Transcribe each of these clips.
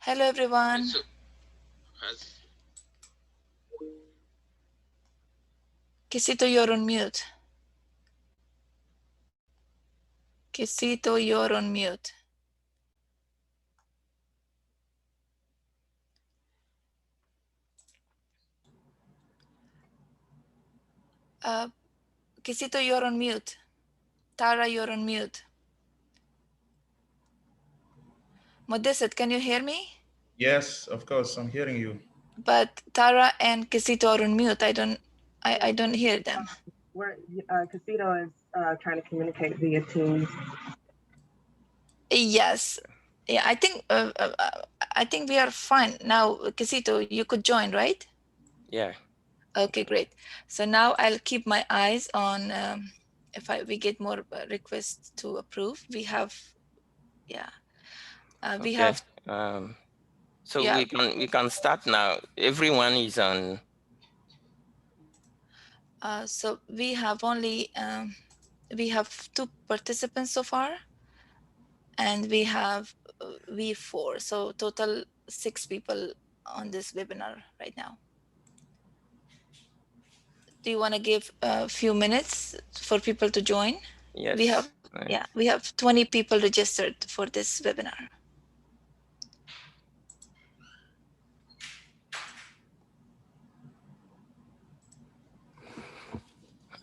Hello, everyone. Kisito, you're on mute. Kisito, you're on mute. Kisito, you're on mute. Tara, you're on mute. Modesset, can you hear me? Yes, of course, I'm hearing you. But Tara and Kisito are on mute. I don't hear them. Casito is trying to communicate via Teams. Yes. Yeah, I think we are fine now. Kisito, you could join, right? Yeah. Okay, great. So now I'll keep my eyes on if we get more requests to approve. We have, yeah. We have. So yeah. we can start now. Everyone is on. So we have only we have 2 participants so far, and we have V4. So total 6 people on this webinar right now. Do you want to give a few minutes for people to join? Yes. We have, yeah, we have 20 people registered for this webinar.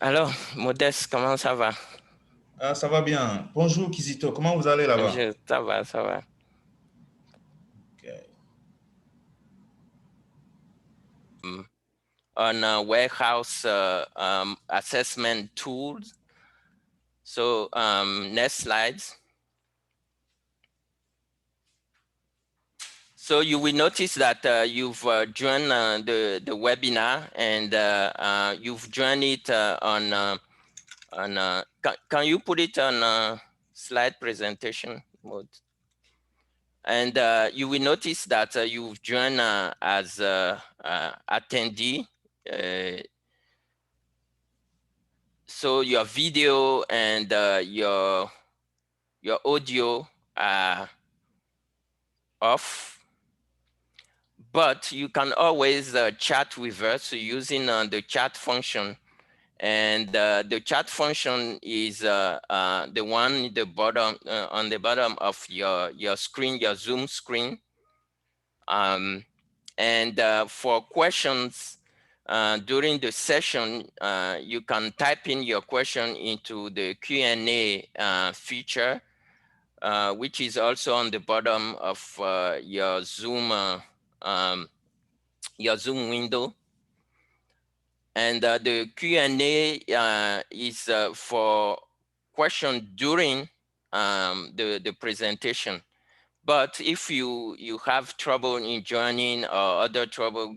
Alors, Modeste, comment ça va? Ça va bien. Bonjour Kizito, comment vous allez là-bas? Ça va, ça va. Okay. On warehouse assessment tools. So next slides. So you will notice that you've joined the webinar, and you've joined it on can you put it on slide presentation mode? And you will notice that you've joined as attendee. So your video and your audio are off, but you can always chat with us using the chat function. And the chat function is the one in the bottom, on the bottom of your screen, your Zoom screen. And for questions during the session, you can type in your question into the Q&A feature, which is also on the bottom of your Zoom window. And the Q&A is for questions during the presentation. But if you have trouble in joining or other trouble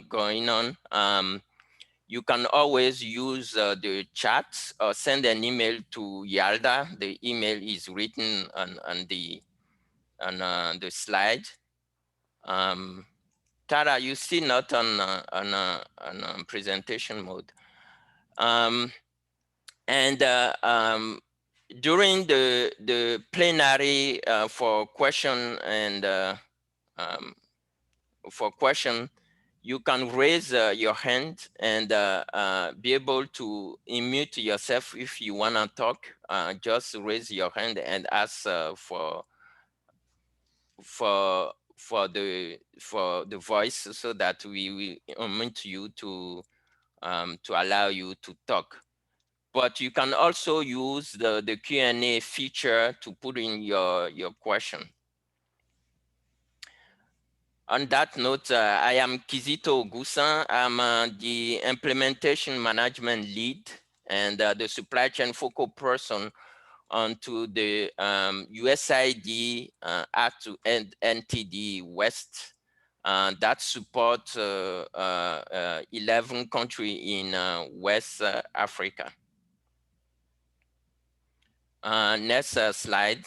going on, you can always use the chat or send an email to Yalda. The email is written on the slide. Tara, you still not on presentation mode. During the plenary for question and for question, you can raise your hand and be able to unmute yourself if you want to talk. Just raise your hand and ask for the voice, so that we will unmute you to allow you to talk. But you can also use the Q&A feature to put in your question. On that note, I am Kizito Gusan. I'm the implementation management lead and the supply chain focal person onto the USAID to NTD West that support 11 countries in West Africa. Next slide.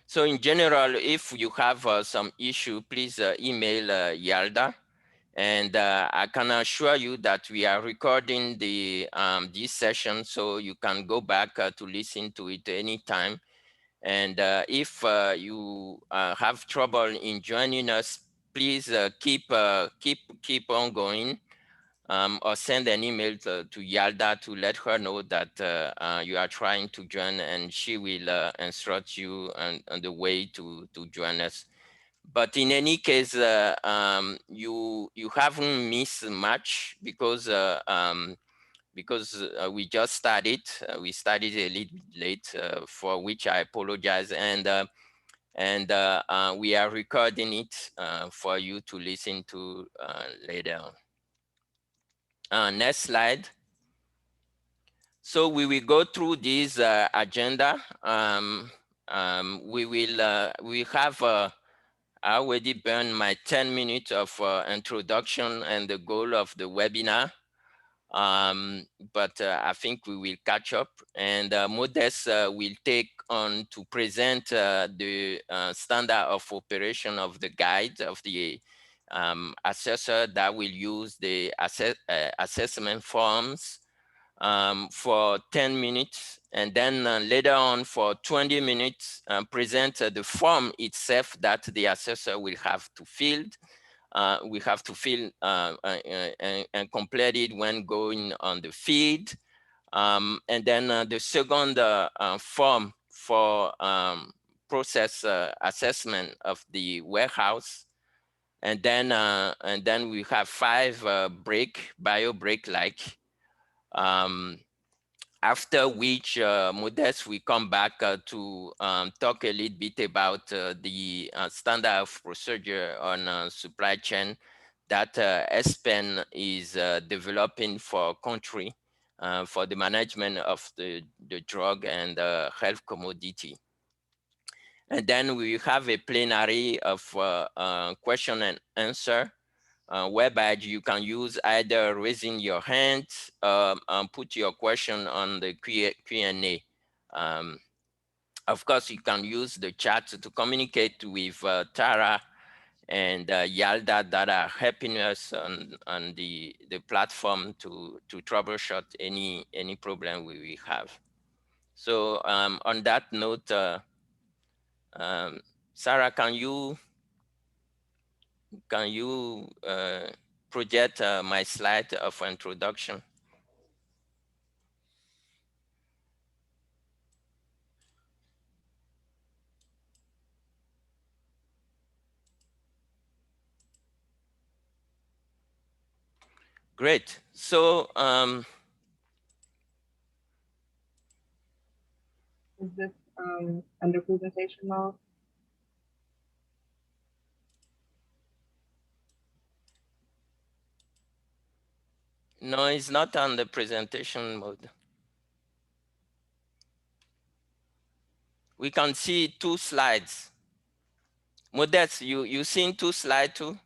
So in general, if you have some issue, please email Yalda. And I can assure you that we are recording this session, so you can go back to listen to it anytime. And if you have trouble in joining us, please keep on going, or send an email to Yalda to let her know that you are trying to join, and she will instruct you on the way to join us. But in any case, you haven't missed much, because we just started. We started a little bit late, for which I apologize, and we are recording it for you to listen to later on. Next slide. So we will go through this agenda. We have I already burned my 10 minutes of introduction and the goal of the webinar. But I think we will catch up, and Modest will take on to present the standard of operation of the guide of the assessor that will use the assessment forms for 10 minutes, and then later on for 20 minutes present the form itself that the assessor will have to fill. We have to fill and complete it when going on the feed. And then the second form for process assessment of the warehouse. And then we have 5 bio break like. After which Modest we come back to talk a little bit about the standard of procedure on supply chain that SPEN is developing for country for the management of the drug and health commodity. And then we have a plenary of question and answer, whereby you can use either raising your hand, put your question on the Q&A. Of course, you can use the chat to communicate with Tara and Yalda that are helping us on the platform to troubleshoot any problem we have. So on that note, Sarah, can you project my slide of introduction? Great. So Is this under presentation mode? no, it's not on the presentation mode. We can see 2 slides. Modest, you seen 2 slides too?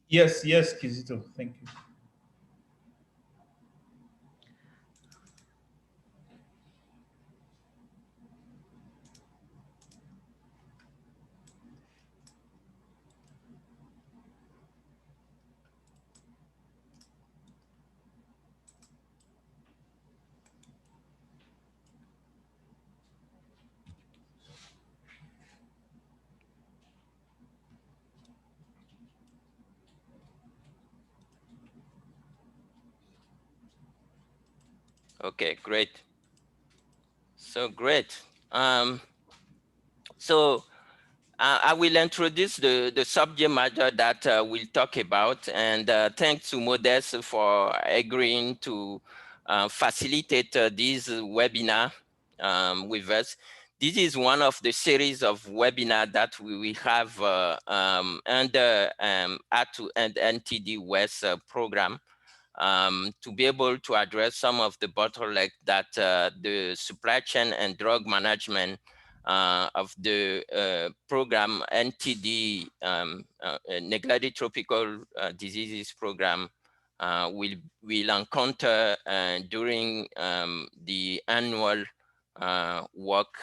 Yes, yes, Kizito, thank you. Okay, great. So great. So I will introduce the subject matter that we'll talk about, and thanks to Modest for agreeing to facilitate this webinar with us. This is one of the series of webinars that we will have under ATU and NTD West program. To be able to address some of the bottlenecks that the supply chain and drug management of the program NTD neglected tropical diseases program will encounter during the annual work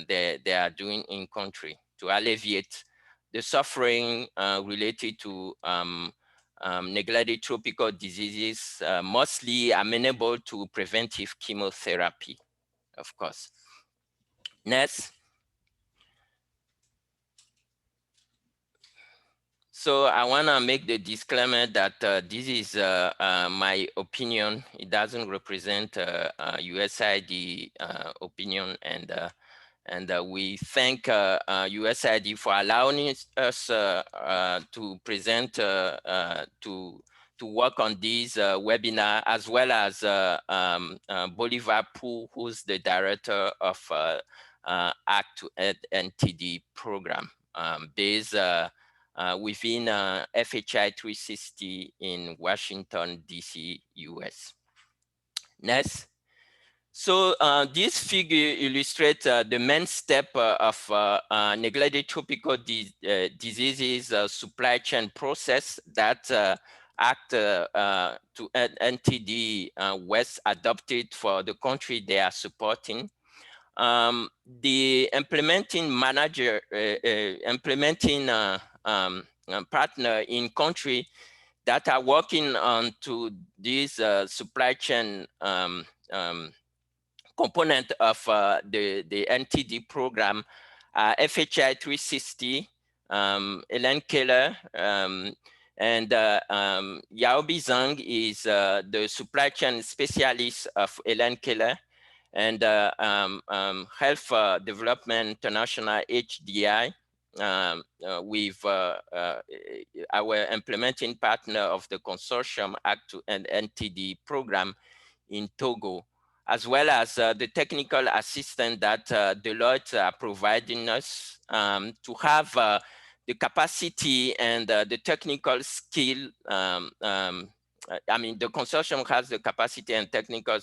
they are doing in country to alleviate the suffering related to neglected tropical diseases, mostly amenable to preventive chemotherapy, of course. Next. So I want to make the disclaimer that this is my opinion. It doesn't represent USAID opinion, and we thank USAID for allowing us to present to work on this webinar, as well as Bolivar Poo, who's the director of Act to Ed NTD program based within FHI 360 in Washington, DC, US. Next. So this figure illustrates the main step of neglected tropical diseases supply chain process that Act to NTD West adopted for the country they are supporting. The implementing manager, partner in country that are working on to this supply chain component of the NTD program, FHI 360, Ellen Keller, and Yaobi Zhang is the supply chain specialist of Ellen Keller, and Health Development International HDI, with our implementing partner of the consortium Act to End NTD program in Togo, as well as the technical assistance that Deloitte are providing us to have the capacity and the technical skill. I mean, the consortium has the capacity and technical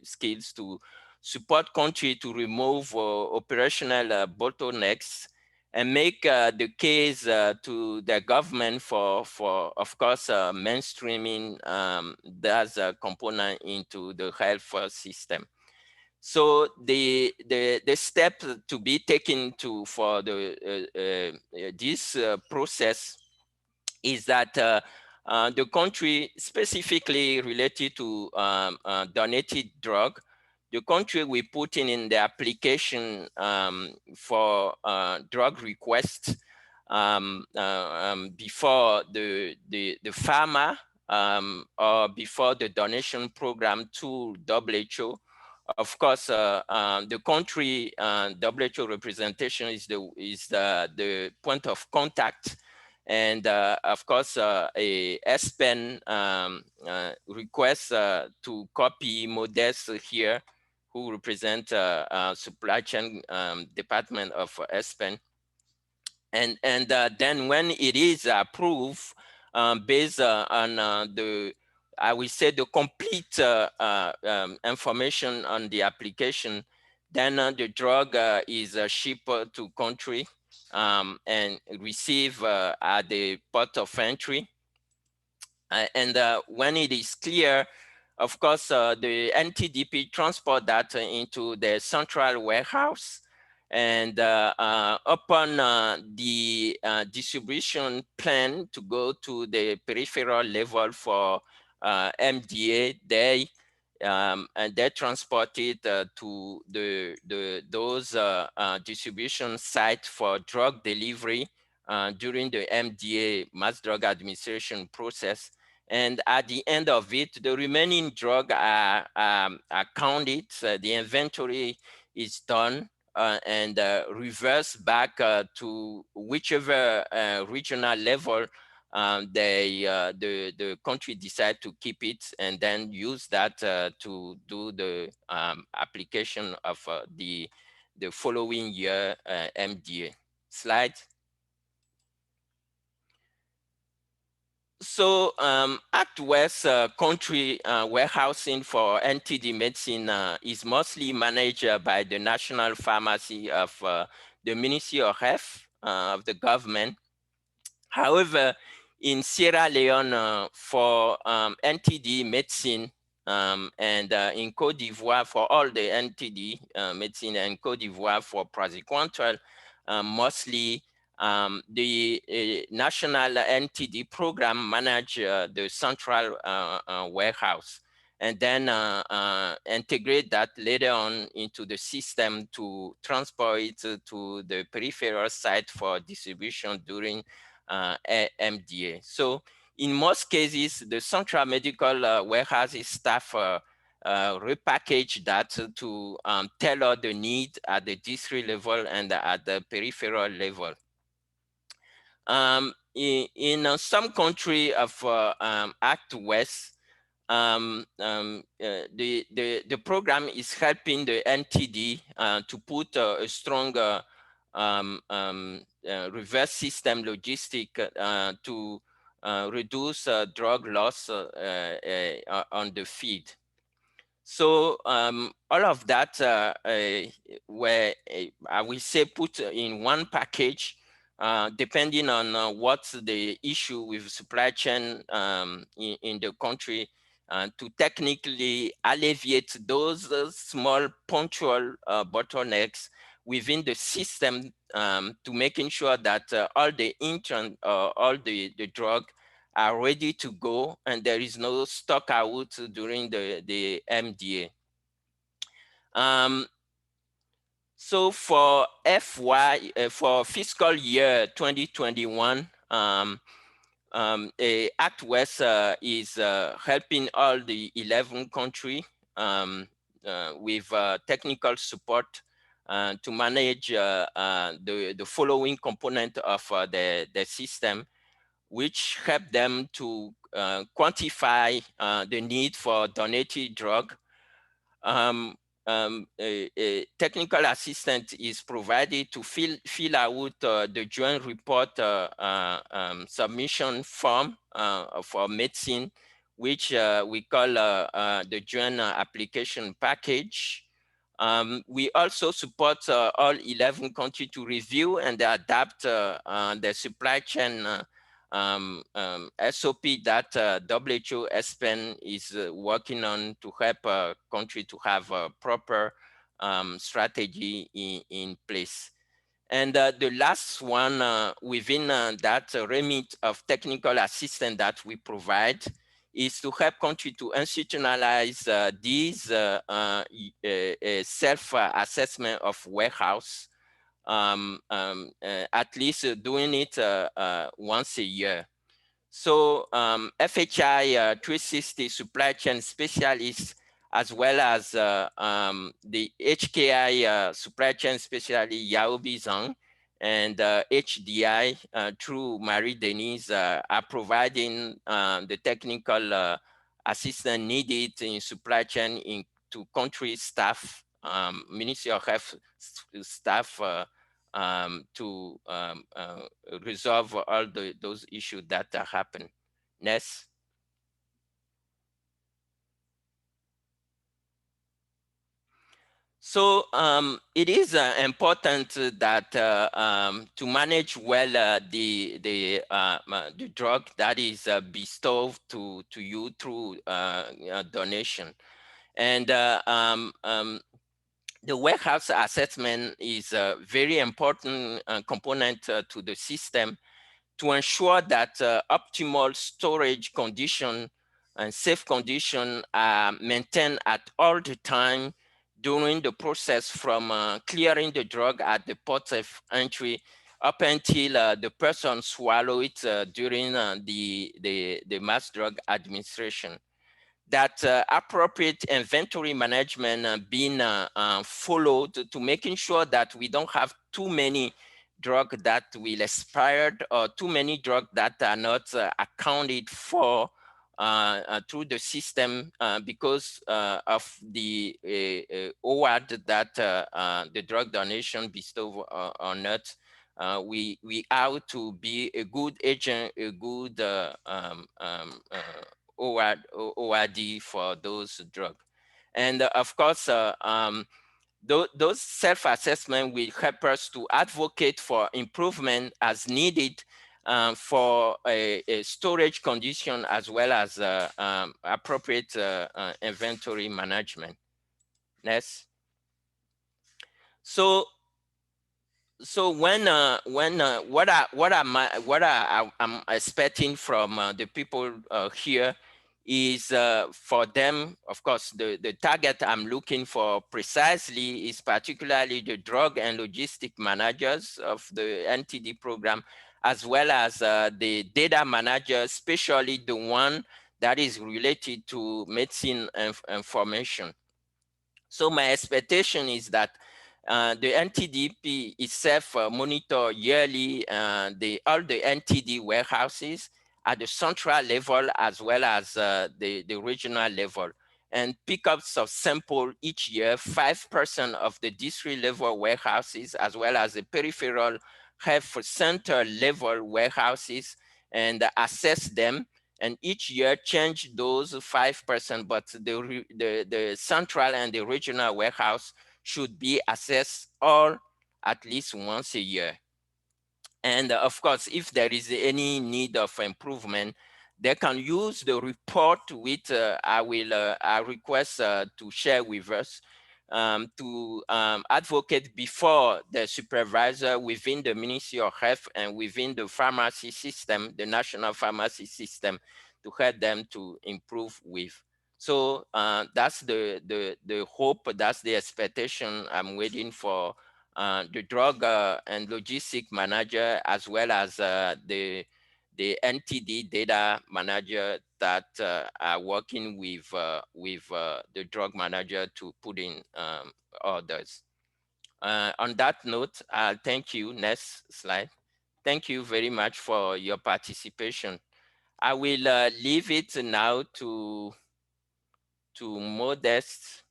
skills to support country to remove operational bottlenecks and make the case to the government for of course, mainstreaming that component into the health system. So the step to be taken for this process is that the country specifically related to donated drug, the country we put in the application for drug requests before the pharma or before the donation program to WHO. Of course, the country WHO representation is the point of contact. And of course, a S-Pen request to copy Modeste here, who represent supply chain department of S-Pen. And then when it is approved, based on I will say the complete information on the application, then the drug is shipped to country and receive at the port of entry. And when it is clear, of course, the NTDP transport that into the central warehouse. And upon the distribution plan to go to the peripheral level for MDA, and they're transported to those distribution sites for drug delivery during the MDA, mass drug administration process. And at the end of it, the remaining drug are counted, the inventory is done, and reverse back to whichever regional level the country decide to keep it, and then use that to do the application of the following year MDA. Slide. So Act West country warehousing for NTD medicine is mostly managed by the National Pharmacy of the Ministry of Health of the government. However, in Sierra Leone for NTD medicine and in Cote d'Ivoire for all the NTD medicine, and Cote d'Ivoire for praziquantel, mostly the national NTD program manage the central warehouse. and then integrate that later on into the system to transport it to the peripheral site for distribution during MDA. So in most cases, the central medical warehouses staff repackage that to tailor the need at the district level and at the peripheral level. In some country of Act West, the program is helping the NTD to put a stronger reverse system logistic to reduce drug loss on the feed. So all of that were, I will say, put in one package, depending on what's the issue with supply chain in the country, to technically alleviate those small punctual bottlenecks within the system, to making sure that all the all the drug are ready to go and there is no stock out during the MDA. So for for fiscal year 2021, Act West is helping all the 11 countries with technical support to manage the following component of the system, which help them to quantify the need for donated drug. A technical assistant is provided to fill out the joint report submission form for medicine, which we call the joint application package. We also support all 11 countries to review and adapt the supply chain SOP that WHO ESPEN is working on to help country to have a proper strategy in place. And the last one within that remit of technical assistance that we provide is to help country to institutionalize these self-assessment of warehouse, at least doing it once a year. So FHI 360 supply chain specialists, as well as the HKI supply chain specialist Yaobi Zhang and HDI through Marie Denise are providing the technical assistance needed in supply chain to country staff, Ministry of Health staff to resolve all those issues that happen. Next. So it is important that to manage well the drug that is bestowed to you through donation. And the warehouse assessment is a very important component to the system to ensure that optimal storage condition and safe condition are maintained at all the time during the process, from clearing the drug at the port of entry up until the person swallow it during the mass drug administration. That appropriate inventory management being followed to making sure that we don't have too many drugs that will expire or too many drugs that are not accounted for through the system because of the award that the drug donation bestow on us. We ought to be a good agent, a good ORD for those drugs. And of course, those self-assessment will help us to advocate for improvement as needed for a storage condition, as well as appropriate inventory management. Next. So what I'm expecting from the people here is for them, of course, the target I'm looking for precisely is particularly the drug and logistic managers of the NTD program, as well as the data manager, especially the one that is related to medicine information. So my expectation is that the NTDP itself monitor yearly all the NTD warehouses at the central level as well as the regional level, and pickups of sample each year, 5% of the district level warehouses as well as the peripheral health center level warehouses, and assess them, and each year change those 5%, but the central and the regional warehouse should be assessed all at least once a year. And of course, if there is any need of improvement, they can use the report which I request to share with us, to advocate before the supervisor within the Ministry of Health and within the pharmacy system, the national pharmacy system, to help them to improve with. So that's the hope, that's the expectation I'm waiting for the drug and logistic manager, as well as the NTD data manager that are working with the drug manager to put in orders. On that note, I'll thank you. Next slide. Thank you very much for your participation. I will leave it now to Modest.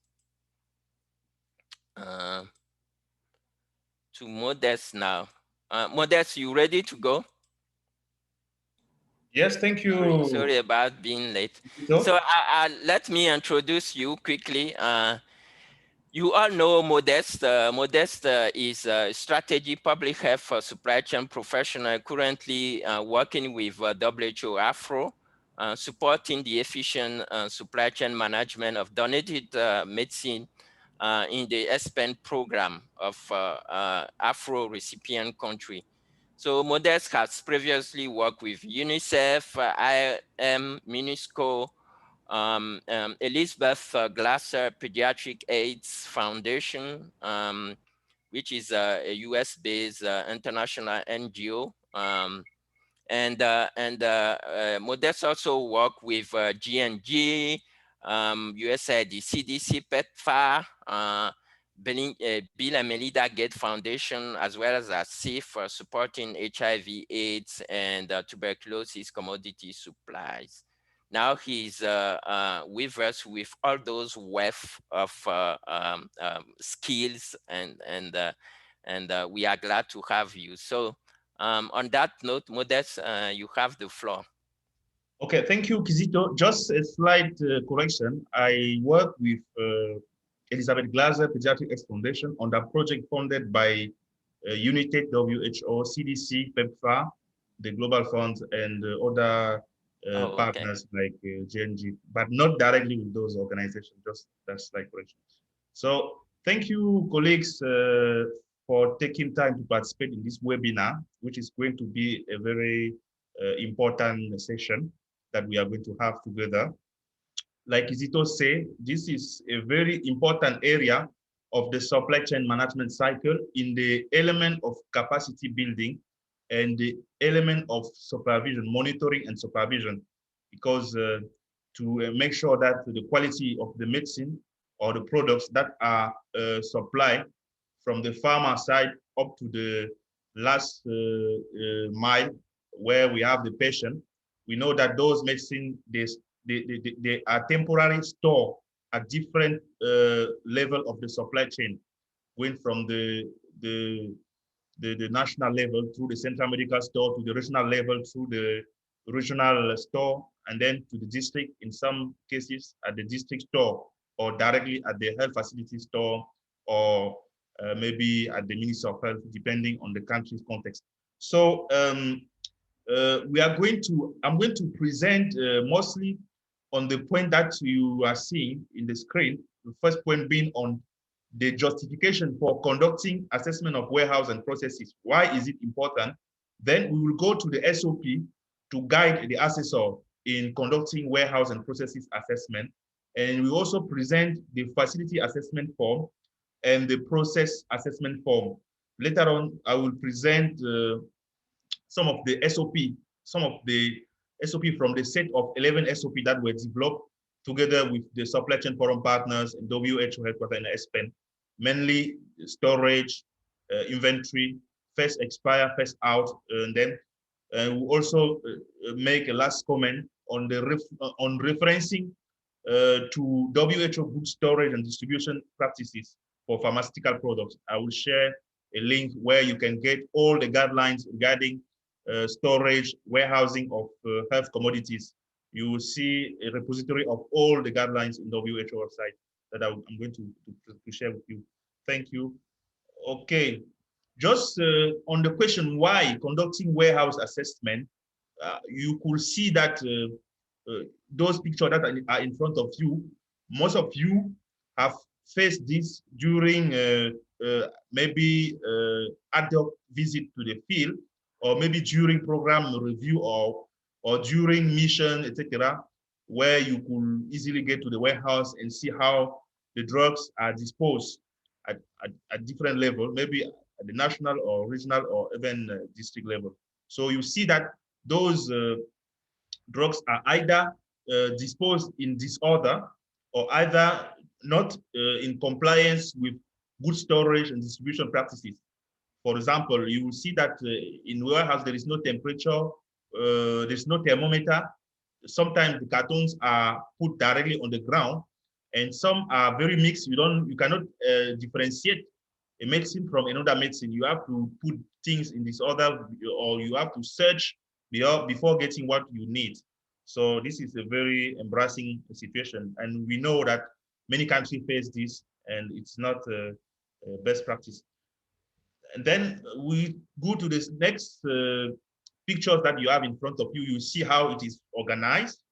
To Modest now. Modest, you ready to go? Yes, thank you. Sorry about being late. So, So let me introduce you quickly. You all know Modest. Modest is a strategy public health supply chain professional currently working with WHO Afro, supporting the efficient supply chain management of donated medicine in the SPEN program of Afro recipient country. So Modest has previously worked with UNICEF, IM, MINUSCO, Elizabeth Glasser Pediatric AIDS Foundation, which is a US-based international NGO. Modest also work with GNG, USAID, CDC, PEPFAR, Bill and Melinda Gates Foundation, as well as CIF, supporting HIV, AIDS, and tuberculosis commodity supplies. Now he's with us with all those wealth of skills, and we are glad to have you. So on that note, Modest, you have the floor. okay, thank you, Kizito. Just a slight correction. I work with Elizabeth Glasser Pediatric AIDS Foundation on that project funded by UNITAID, WHO, CDC, PEPFAR, the Global Fund, and other partners like GNG, but not directly with those organizations. Just that slight correction. So thank you, colleagues, for taking time to participate in this webinar, which is going to be a very important session that we are going to have together. Like Izito said, this is a very important area of the supply chain management cycle in the element of capacity building and the element of supervision, monitoring and supervision, because to make sure that the quality of the medicine or the products that are supplied from the farmer side up to the last mile where we have the patient, we know that those medicine, they are temporary store at different level of the supply chain, going from the national level through the central medical store to the regional level through the regional store, and then to the district, in some cases at the district store or directly at the health facility store, or maybe at the Ministry of Health, depending on the country's context. So I'm going to present mostly on the point that you are seeing in the screen. The first point being on the justification for conducting assessment of warehouse and processes. Why is it important? Then we will go to the SOP to guide the assessor in conducting warehouse and processes assessment. And we also present the facility assessment form and the process assessment form. Later on, I will present some of the SOP from the set of 11 SOP that were developed together with the supply chain forum partners and WHO headquarters in SPEN, mainly storage, inventory, first expire, first out, and then we also make a last comment on the on referencing to WHO good storage and distribution practices for pharmaceutical products. I will share a link where you can get all the guidelines regarding storage, warehousing of health commodities. You will see a repository of all the guidelines in the WHO website that I'm going to share with you. Thank you. Okay, just on the question why conducting warehouse assessment, you could see that those pictures that are in front of you, most of you have faced this during maybe ad hoc visit to the field, or maybe during program review or during mission, etc., where you could easily get to the warehouse and see how the drugs are disposed at different level, maybe at the national or regional or even district level. So you see that those drugs are either disposed in disorder or either not in compliance with good storage and distribution practices. For example, you will see that in warehouse there is no temperature, there's no thermometer. Sometimes the cartons are put directly on the ground, and some are very mixed. You cannot differentiate a medicine from another medicine. You have to put things in disorder, or you have to search before getting what you need. So this is a very embarrassing situation, and we know that many countries face this, and it's not best practice. And then we go to this next pictures that you have in front of you. You see how it is organized.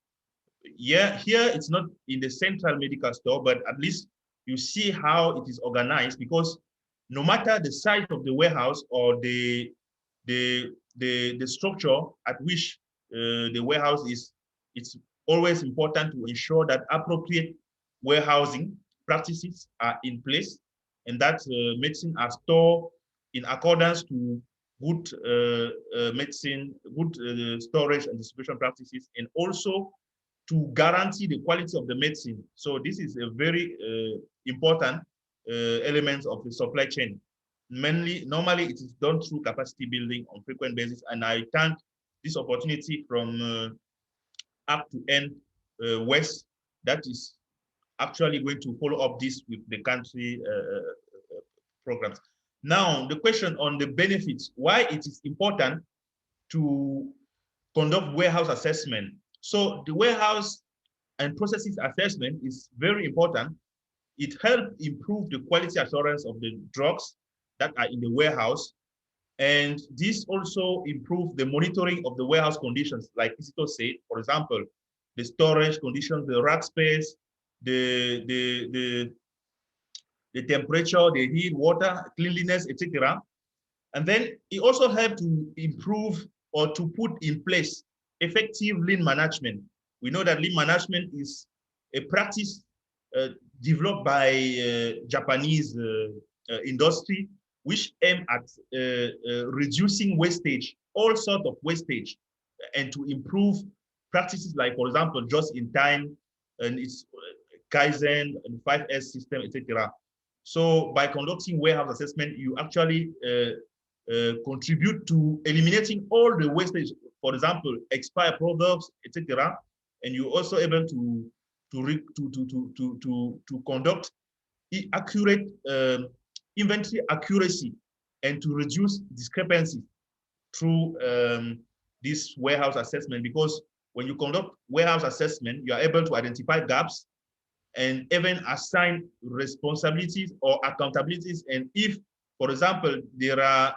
Yeah, here it's not in the central medical store, but at least you see how it is organized, because no matter the size of the warehouse or the structure at which the warehouse is, it's always important to ensure that appropriate warehousing practices are in place and that medicine are stored in accordance to good medicine, good storage and distribution practices, and also to guarantee the quality of the medicine. So this is a very important element of the supply chain. Normally it is done through capacity building on frequent basis, and I thank this opportunity from up to end West that is actually going to follow up this with the country programs. Now, the question on the benefits, why it is important to conduct warehouse assessment. So the warehouse and processes assessment is very important. It helps improve the quality assurance of the drugs that are in the warehouse. And this also improves the monitoring of the warehouse conditions, like Isito said, for example, the storage conditions, the rack space, the temperature, the heat, water, cleanliness, etc. And then it also helps to improve or to put in place effective lean management. We know that lean management is a practice developed by Japanese industry, which aim at reducing wastage, all sorts of wastage, and to improve practices like, for example, just in time, and its Kaizen and 5S system, etc. So by conducting warehouse assessment, you actually contribute to eliminating all the wastage, for example, expired products, etc. And you're also able to conduct accurate inventory accuracy and to reduce discrepancies through this warehouse assessment. Because when you conduct warehouse assessment, you are able to identify gaps and even assign responsibilities or accountabilities. And if, for example, there are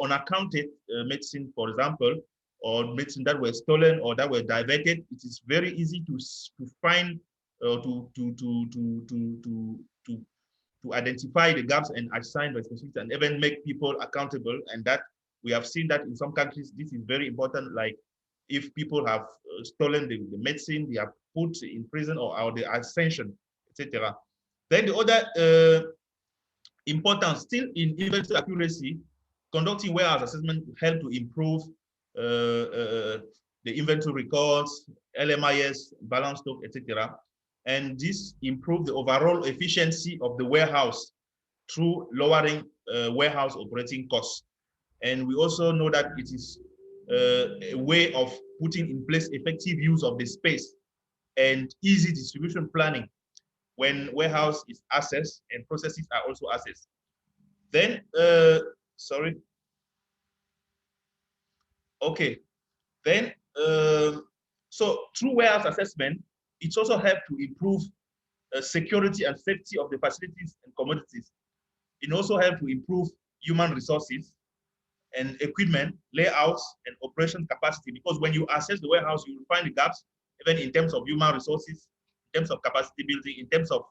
unaccounted medicine, for example, or medicine that were stolen or that were diverted, it is very easy to find to identify the gaps and assign responsibilities and even make people accountable. And that we have seen that in some countries, this is very important, like if people have stolen the medicine, they are put in prison or the ascension, etc. Then the other importance still in inventory accuracy, conducting warehouse assessment help to improve the inventory records, LMIS, balance stock, etc. And this improve the overall efficiency of the warehouse through lowering warehouse operating costs. And we also know that it is a way of putting in place effective use of the space and easy distribution planning when warehouse is assessed and processes are also assessed. Then, sorry. Okay. Then, so through warehouse assessment, it's also helped to improve security and safety of the facilities and commodities. It also helped to improve human resources and equipment, layouts, and operation capacity. Because when you assess the warehouse, you will find the gaps, even in terms of human resources, in terms of capacity building, in terms of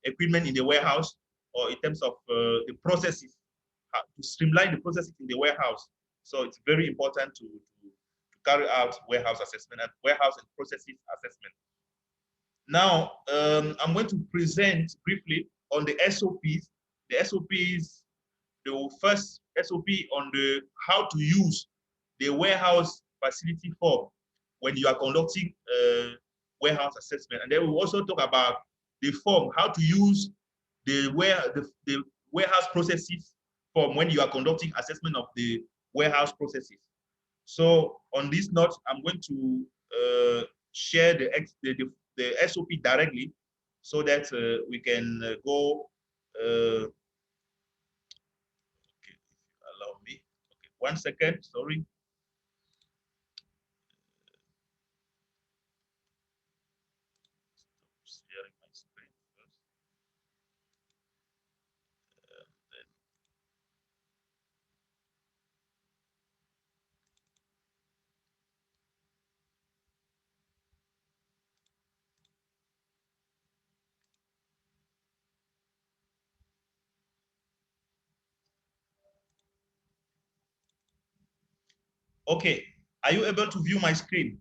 equipment in the warehouse, or in terms of the processes, to streamline the processes in the warehouse. So it's very important to carry out warehouse assessment and warehouse and processes assessment. Now, I'm going to present briefly on the SOPs. The SOPs, the first SOP on the how to use the warehouse facility form when you are conducting warehouse assessment. And then we'll also talk about the form, how to use the warehouse processes form when you are conducting assessment of the warehouse processes. So on this note, I'm going to share the SOP directly so that we can go. Okay, allow me. Okay, 1 second. Sorry. Stop sharing my screen first. Then, okay, are you able to view my screen?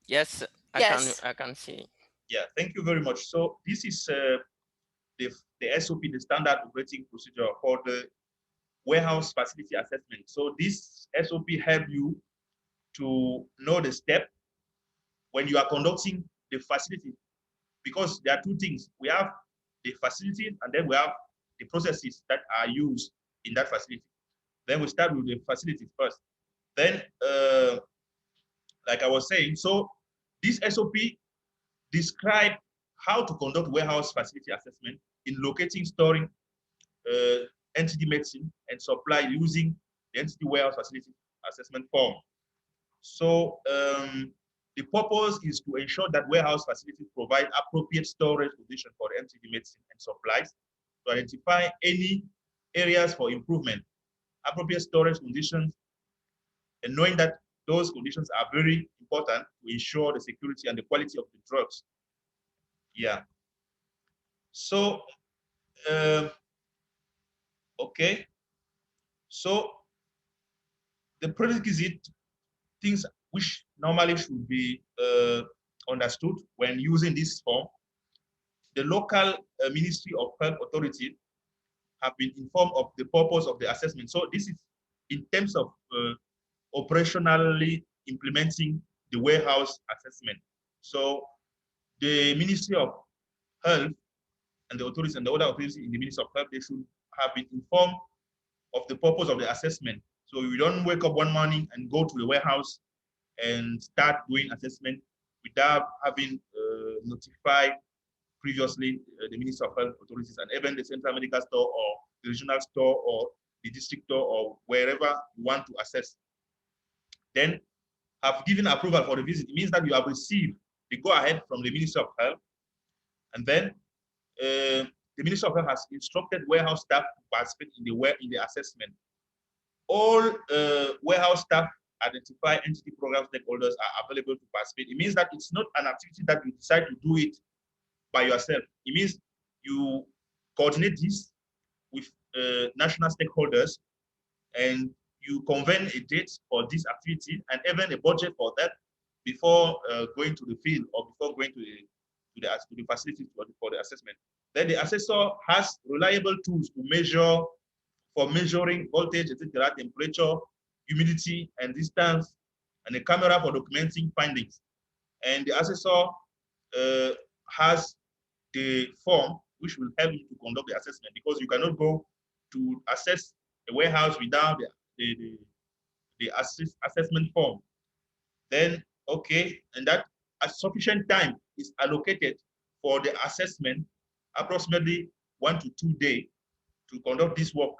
Yes, Yes. I can see. Yeah, thank you very much. So this is the SOP, the standard operating procedure for the warehouse facility assessment. So this SOP help you to know the step when you are conducting the facility, because there are two things. We have the facility and then we have the processes that are used in that facility. Then we start with the facilities first. Then, like I was saying, so this SOP describe how to conduct warehouse facility assessment in locating, storing NTD medicine and supply using the NTD warehouse facility assessment form. So the purpose is to ensure that warehouse facilities provide appropriate storage condition for the NTD medicine and supplies, to identify any areas for improvement, appropriate storage conditions, and knowing that those conditions are very important to ensure the security and the quality of the drugs. Yeah. So, okay. So the prerequisite things which normally should be understood when using this form, the local Ministry of Health Authority have been informed of the purpose of the assessment. So this is in terms of operationally implementing the warehouse assessment. So the Ministry of Health and the authorities and the other authorities in the Ministry of Health, they should have been informed of the purpose of the assessment. So you don't wake up one morning and go to the warehouse and start doing assessment without having notified previously the Minister of Health authorities and even the central medical store or the regional store or the district store or wherever you want to assess. Then have given approval for the visit. It means that you have received the go-ahead from the Minister of Health, and then the Minister of Health has instructed warehouse staff to participate in the assessment. All warehouse staff identify NTD program stakeholders are available to participate. It means that it's not an activity that you decide to do it by yourself. It means you coordinate this with national stakeholders, and you convene a date for this activity and even a budget for that before going to the field or before going to the facility for the assessment. Then the assessor has reliable tools to measure for measuring voltage, etc., temperature, humidity, and distance, and a camera for documenting findings. And the assessor has the form which will help you to conduct the assessment, because you cannot go to assess a warehouse without the assessment form. Then, okay, and that a sufficient time is allocated for the assessment, approximately 1 to 2 days to conduct this work.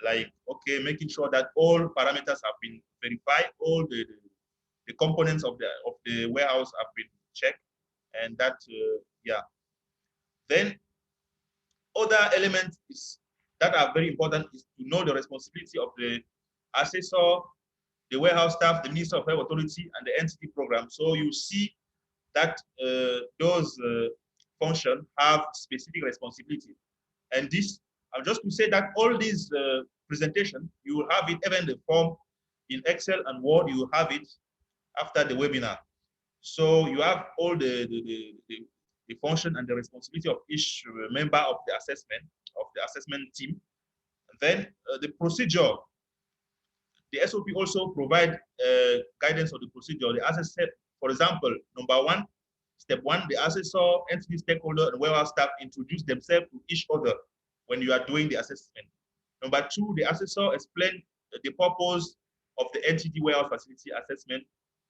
Like, okay, making sure that all parameters have been verified, all the components of the warehouse have been checked, and that, yeah. Then other elements that are very important is to know the responsibility of the assessor, the warehouse staff, the Minister of Health Authority, and the NTD program. So you see that those functions have specific responsibility. And this, just to say that all these presentation, you will have it, even the form in Excel and Word, you will have it after the webinar. So you have all the function and the responsibility of each member of the assessment team. And then the procedure, the SOP also provide guidance on the procedure. The assessor, for example, step one, the assessor, entity stakeholder, and warehouse staff introduce themselves to each other when you are doing the assessment. Number two, the assessor explain the purpose of the NTD warehouse facility assessment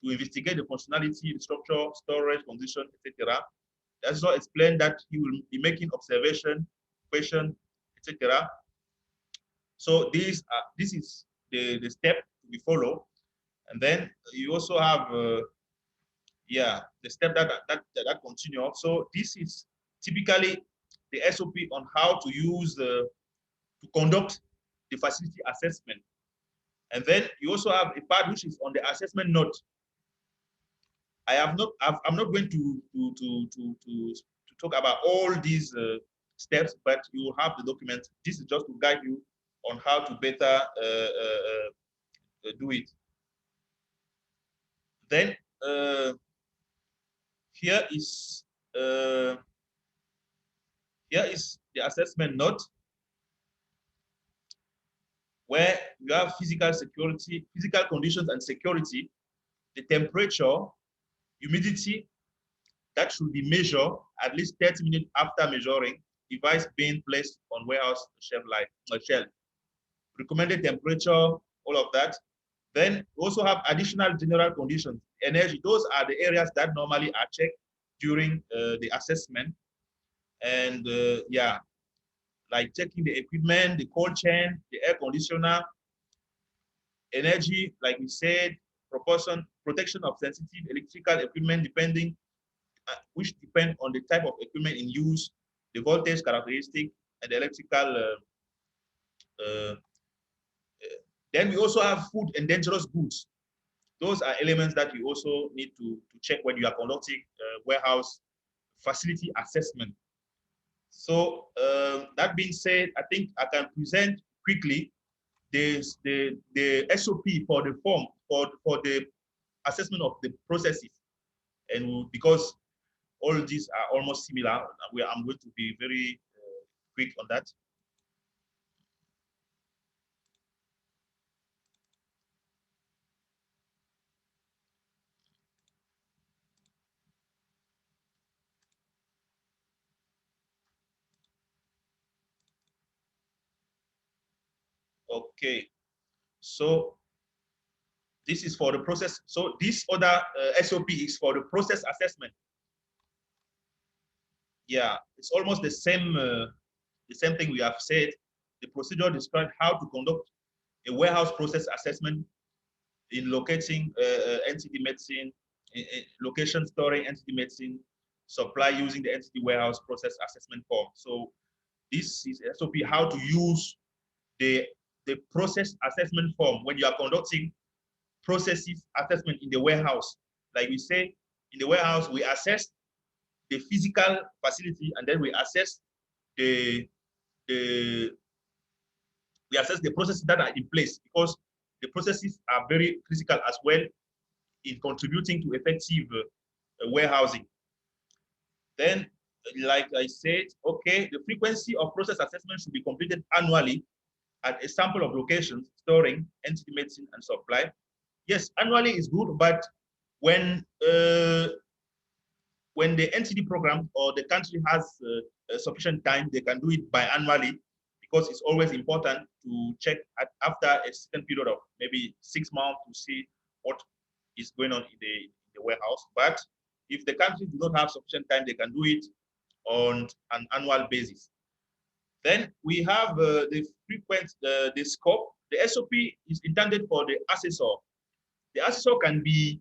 to investigate the functionality, the structure, storage, condition, etc. The assessor explain that he will be making observation, question, etc. So this is the step to be followed. And then you also have the step that continue. So this is typically the SOP on how to use to conduct the facility assessment. And then you also have a part which is on the assessment note. I'm not going to talk about all these steps, but you will have the document. This is just to guide you on how to better do it. Then here is the assessment note, where you have physical security, physical conditions and security, the temperature, humidity that should be measured at least 30 minutes after measuring, device being placed on warehouse shelf, recommended temperature, all of that. Then we also have additional general conditions, energy. Those are the areas that normally are checked during the assessment. And like checking the equipment, the cold chain, the air conditioner, energy, like we said, protection of sensitive electrical equipment, which depend on the type of equipment in use, the voltage characteristic, and the electrical. Then we also have food and dangerous goods. Those are elements that you also need to check when you are conducting warehouse facility assessment. So that being said, I think I can present quickly the SOP for the form for the assessment of the processes, and because all these are almost similar, I'm going to be very quick on that. Okay, so this is for the process. So this other SOP is for the process assessment. Yeah, it's almost the same thing we have said. The procedure describes how to conduct a warehouse process assessment in locating NTD medicine, location storing NTD medicine, supply using the NTD warehouse process assessment form. So this is SOP how to use the process assessment form when you are conducting processes assessment in the warehouse. Like we say, in the warehouse, we assess the physical facility, and then we assess the processes that are in place, because the processes are very critical as well in contributing to effective warehousing. Then, like I said, okay, the frequency of process assessment should be completed annually at a sample of locations storing NTD medicine and supply. Yes, annually is good, but when the NTD program or the country has sufficient time, they can do it biannually, because it's always important to check after a certain period of maybe 6 months to see what is going on in the warehouse. But if the country do not have sufficient time, they can do it on an annual basis. Then we have the frequent, the scope. The SOP is intended for the assessor. The assessor can be,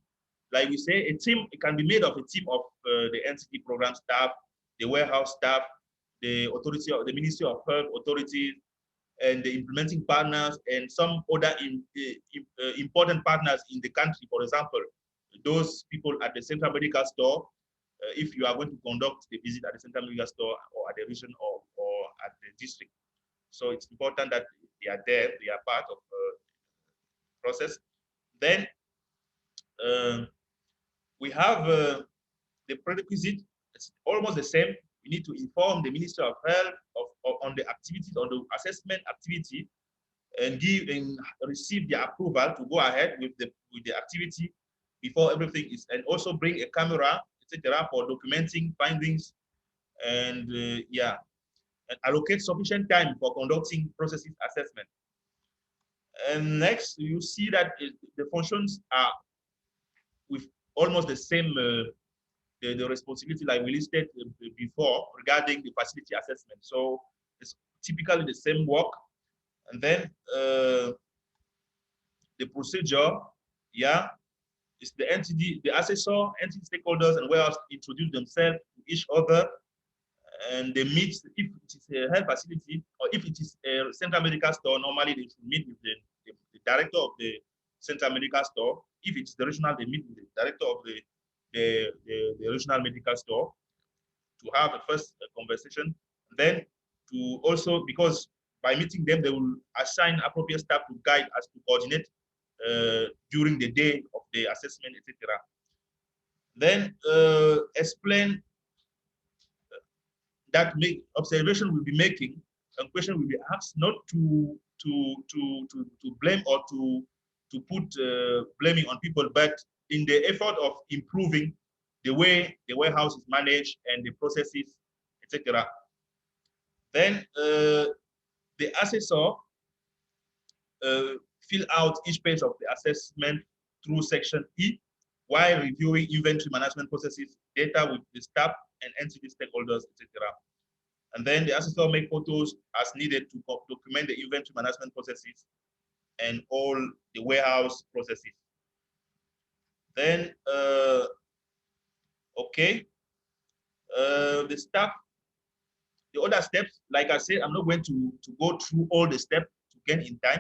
like we say, a team. It can be made of a team of the NTD program staff, the warehouse staff, the authority of the Ministry of Health authorities, and the implementing partners, and some other important partners in the country. For example, those people at the central medical store, if you are going to conduct a visit at the central medical store or at the region or at the district. So it's important that they are there, they are part of the process. Then we have the prerequisite. It's almost the same. We need to inform the Ministry of Health on the activities, on the assessment activity, and give and receive the approval to go ahead with the activity before everything is, and also bring a camera, etc., for documenting findings, and yeah, and allocate sufficient time for conducting processes assessment. And next, you see that the functions are with almost the same the responsibility like we listed before regarding the facility assessment. So it's typically the same work. And then the procedure, yeah, is the NTD, the assessor, NTD stakeholders, and warehouse introduce themselves to each other, and they meet. If it is a health facility or if it is a central medical store, normally they should meet with the director of the central medical store. If it's the regional, they meet with the director of the regional medical store to have a first conversation. Then to also, because by meeting them, they will assign appropriate staff to guide us to coordinate during the day of the assessment, etc. Then explain that observation will be making, and question will be asked, not to blame or to put blaming on people, but in the effort of improving the way the warehouse is managed and the processes, etc. Then the assessor fill out each page of the assessment through section E, while reviewing inventory management processes, data with the staff and NTD stakeholders, etc. And then the assessor make photos as needed to document the inventory management processes and all the warehouse processes. Then, okay, the staff, the other steps, like I said, I'm not going to go through all the steps to gain in time.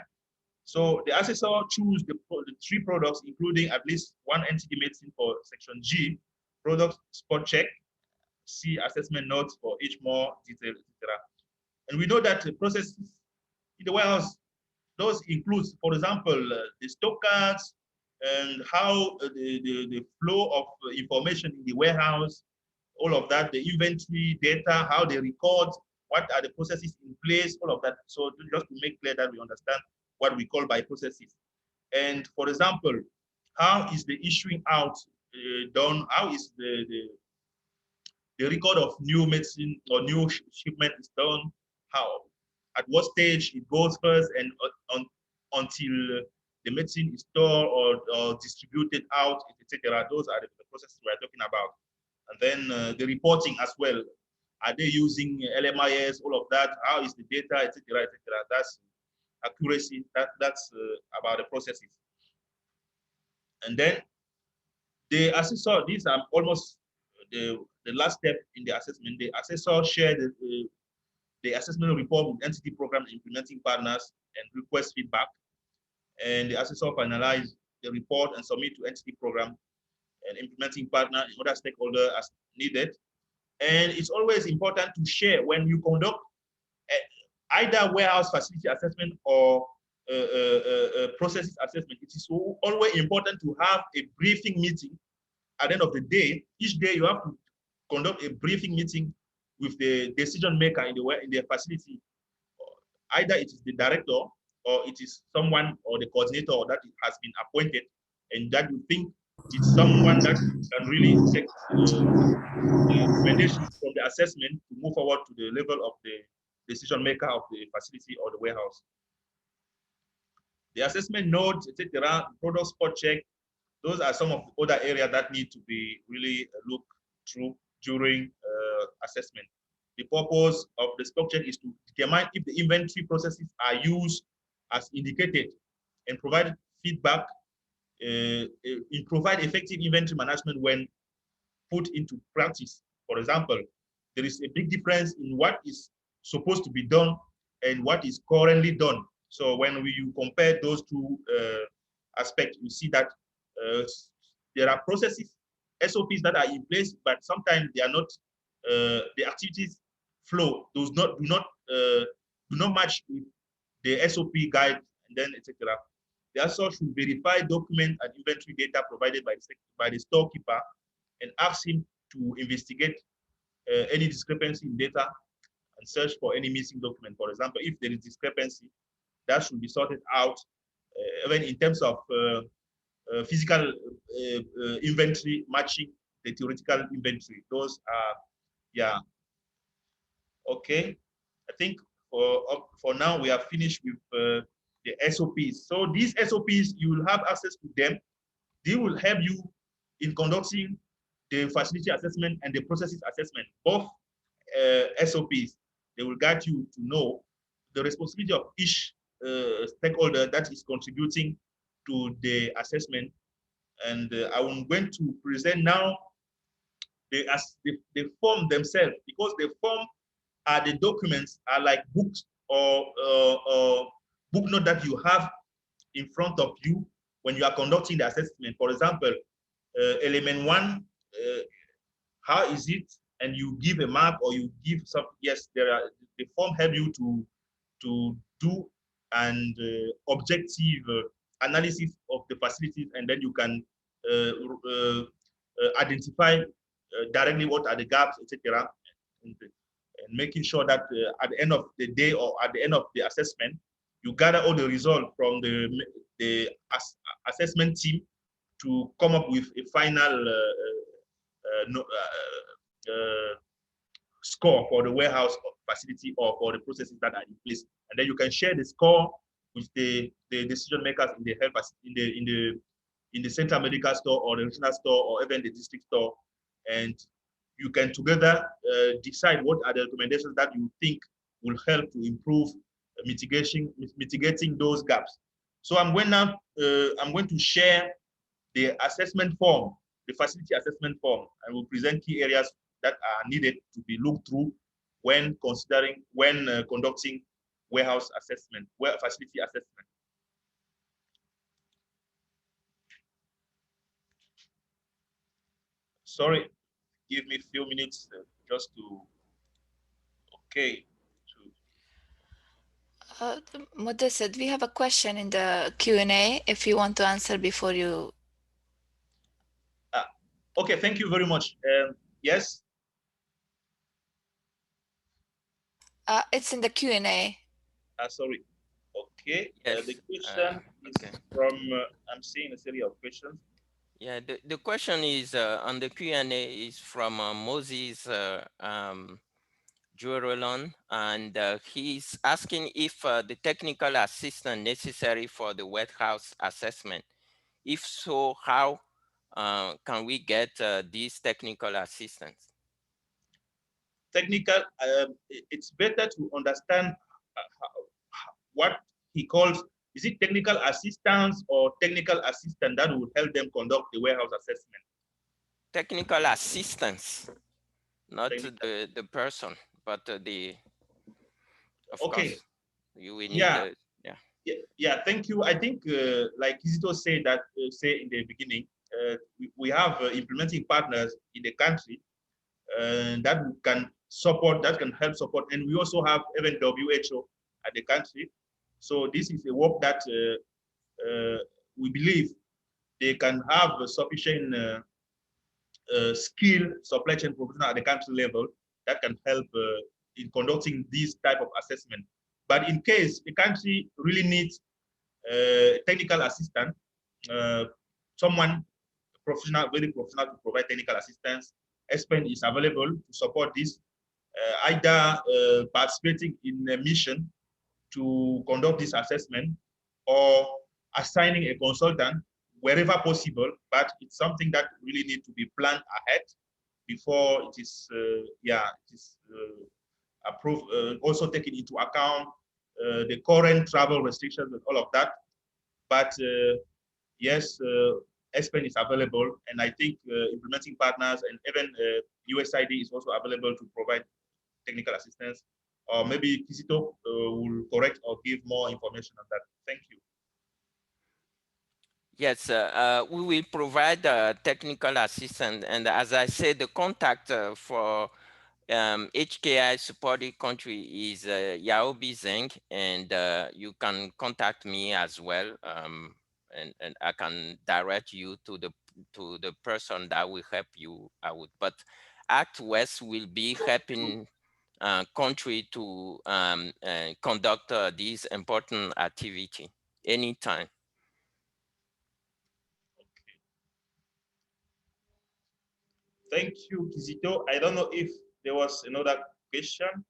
So the assessor choose the 3 products, including at least 1 NTD medicine for section G, product spot check, C, assessment notes for each more detail, etc. And we know that the processes in the warehouse, those includes, for example, the stock cards and how the flow of information in the warehouse, all of that, the inventory data, how they record, what are the processes in place, all of that. So just to make clear that we understand what we call by processes. And for example, how is the issuing out done? How is the record of new medicine or new shipment is done? How, at what stage it goes first, and until the medicine is stored or distributed out, etc. Those are the processes we are talking about. And then the reporting as well. Are they using LMIS, all of that? How is the data, etc., etc.? That's accuracy. That's about the processes. And then the assessor, these are almost the last step in the assessment. The assessor share the assessment report with NTD program implementing partners and request feedback. And the assessor finalize the report and submit to NTD program and implementing partner and other stakeholders as needed. And it's always important to share when you conduct either warehouse facility assessment or processes assessment, it is always important to have a briefing meeting at the end of the day. Each day you have to conduct a briefing meeting with the decision maker in the facility. Either it is the director or it is someone or the coordinator that has been appointed, and that you think it's someone that can really take the recommendations from the assessment to move forward to the level of the decision maker of the facility or the warehouse. The assessment notes, etc., product spot check, those are some of the other areas that need to be really looked through during assessment. The purpose of the spot check is to determine if the inventory processes are used as indicated and provide feedback, provide effective inventory management when put into practice. For example, there is a big difference in what is supposed to be done and what is currently done. So when you compare those two aspects, you see that there are processes, SOPs that are in place, but sometimes they are not. The activities flow do not match with the SOP guide, and then etc. They also should verify document and inventory data provided by the storekeeper and ask him to investigate any discrepancy in data and search for any missing document. For example, if there is discrepancy, that should be sorted out, even in terms of physical inventory matching the theoretical inventory. Those are, yeah, okay. I think for now we are finished with the SOPs. So these SOPs, you will have access to them. They will help you in conducting the facility assessment and the processes assessment, both SOPs. They will guide you to know the responsibility of each stakeholder that is contributing to the assessment. And I'm going to present now the form themselves, because the form are the documents are like books or book note that you have in front of you when you are conducting the assessment. For example, element 1, how is it? And you give a mark or you give some, yes, the form help you to do and objective analysis of the facilities, and then you can identify directly what are the gaps, etc. And making sure that at the end of the day or at the end of the assessment, you gather all the results from the assessment team to come up with a final score for the warehouse facility or for the processes that are in place. And then you can share the score with the decision makers in the health in the central medical store or the regional store or even the district store, and you can together decide what are the recommendations that you think will help to improve mitigating those gaps. So I'm going to share the assessment form, the facility assessment form, and will present key areas that are needed to be looked through when conducting warehouse assessment, facility assessment. Sorry, give me a few minutes just to, okay. Modested, we have a question in the Q&A if you want to answer before you. Okay, thank you very much. Yes? It's in the Q&A. Sorry. Okay. Yes. The question is from, I'm seeing a series of questions. Yeah, the question is on the Q&A is from Moses Jurolon, and he's asking if the technical assistance necessary for the warehouse assessment. If so, how can we get this technical assistance? Technical, it's better to understand what he calls, is it technical assistance or technical assistant that will help them conduct the warehouse assessment? Technical assistance, not the person, but the, of course, you will need the, yeah, thank you. I think like Kizito said that, say in the beginning, we have implementing partners in the country that can support, that can help support. And we also have even WHO at the country. So this is a work that we believe they can have a sufficient skill supply chain professional at the country level that can help in conducting this type of assessment. But in case a country really needs technical assistance, someone professional, very professional to provide technical assistance, ESPEN is available to support this, either participating in a mission to conduct this assessment or assigning a consultant wherever possible, but it's something that really need to be planned ahead before it is, approved, also taking into account the current travel restrictions and all of that. But yes, ESPEN is available, and I think implementing partners and even USID is also available to provide technical assistance. Or maybe Kizito will correct or give more information on that. Thank you. Yes, we will provide technical assistance, and as I said, the contact for HKI supported country is Yaobi Zeng, and you can contact me as well, and I can direct you to the person that will help you out. But Act West will be helping country to conduct this important activity anytime. Thank you, Kizito. I don't know if there was another question.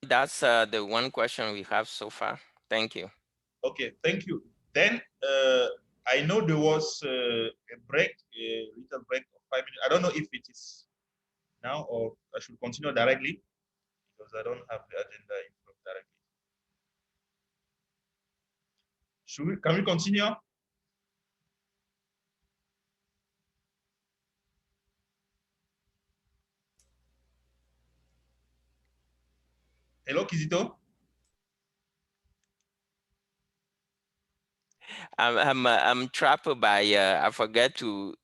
That's the one question we have so far. Thank you. Okay, thank you. Then I know there was a break, a little break of 5 minutes. I don't know if it is now or I should continue directly because I don't have the agenda in front directly. Can we continue? Hello, Kizito. I'm trapped by I forget to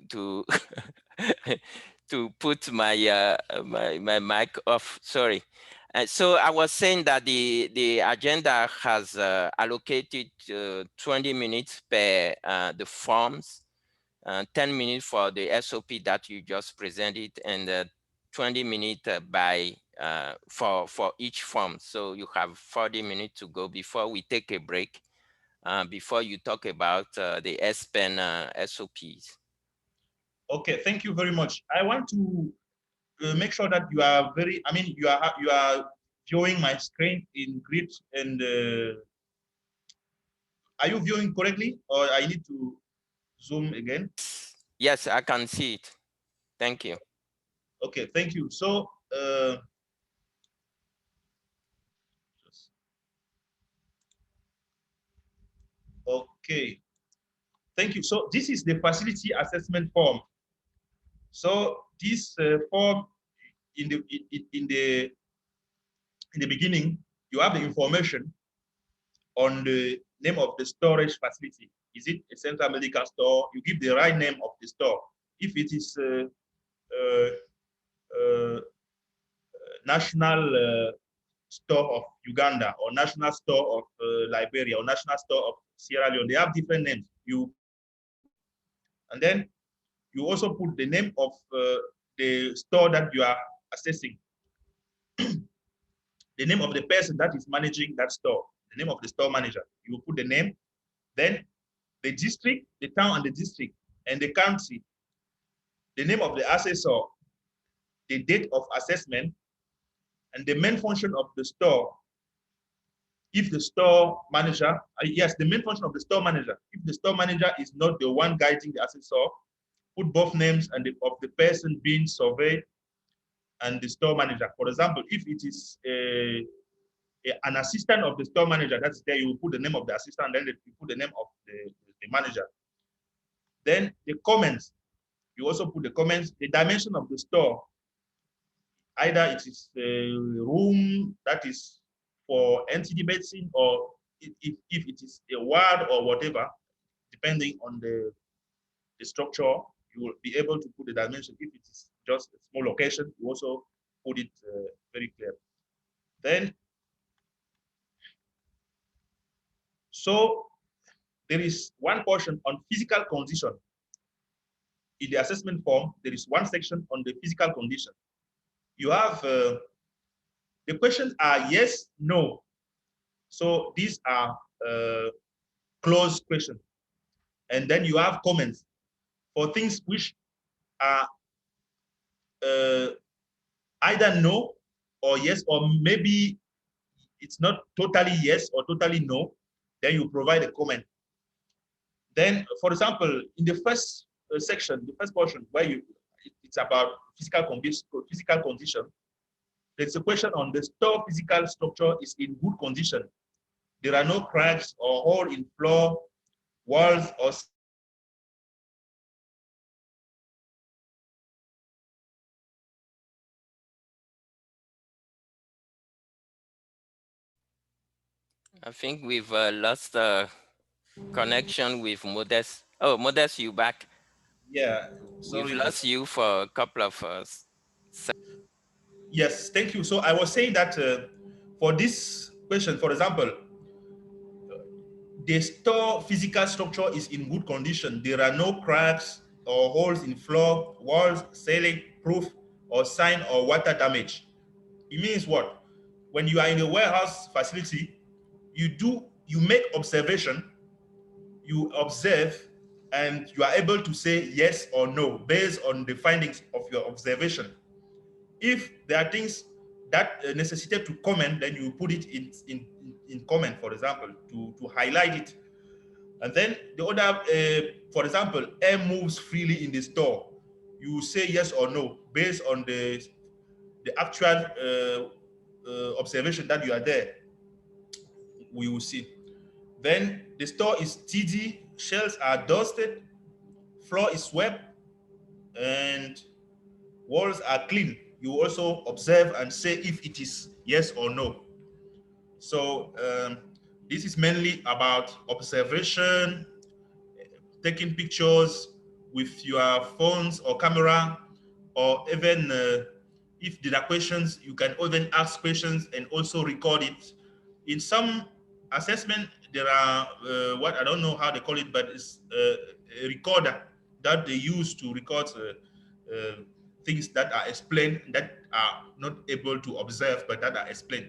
to put my my mic off. Sorry. So I was saying that the agenda has allocated 20 minutes per the forms, 10 minutes for the SOP that you just presented, and 20 minutes by for each form. So you have 40 minutes to go before we take a break. Before you talk about the ESPEN SOPs. Okay, thank you very much. I want to make sure that you are very, you are viewing my screen in grid, and are you viewing correctly or I need to zoom again? Yes, I can see it. Thank you. Okay, thank you. So, okay, thank you. So this is the facility assessment form. So this form, in the beginning, you have the information on the name of the storage facility. Is it a central medical store? You give the right name of the store. If it is national store of Uganda or national store of Liberia or national store of Sierra Leone, they have different names. And then you also put the name of the store that you are assessing, the name of the person that is managing that store, the name of the store manager. You put the name, then the district, the town and the district, and the country, the name of the assessor, the date of assessment, and the main function of the store. If the store manager, yes, the main function of the store manager, if the store manager is not the one guiding the assessor, put both names and of the person being surveyed and the store manager. For example, if it is an assistant of the store manager that's there, you will put the name of the assistant, then you put the name of the manager. Then the comments, you also put the comments, the dimension of the store. Either it is a room that is for NTD medicine, or if it is a ward or whatever, depending on the structure, you will be able to put the dimension. If it is just a small location, you also put it very clear. Then So there is one portion on physical condition. In the assessment form, there is one section on the physical condition. You have, the questions are yes, no. So these are closed questions. And then you have comments for things which are either no or yes, or maybe it's not totally yes or totally no. Then you provide a comment. Then, for example, in the first section, the first portion where it's about physical condition, there's a question on the store physical structure is in good condition. There are no cracks or hole in floor, walls, or I think we've lost connection with Modest. Oh, Modest, you back? yeah. We've Sorry for lost you for a couple of yes. Thank you. So I was saying that for this question, for example, the store physical structure is in good condition. There are no cracks or holes in floor, walls, ceiling, roof, or sign or water damage. It means what? When you are in a warehouse facility, you make observation, you observe, and you are able to say yes or no based on the findings of your observation. If there are things that necessitate to comment, then you put it in comment, for example, to highlight it. And then the other, for example, air moves freely in the store. You say yes or no based on the actual observation that you are there. We will see. Then the store is tidy, shelves are dusted, floor is swept, and walls are clean. You also observe and say if it is yes or no. So this is mainly about observation, taking pictures with your phones or camera, or even if there are questions, you can even ask questions and also record it. In some assessment, there are what I don't know how they call it, but it's a recorder that they use to record things that are explained, that are not able to observe, but that are explained.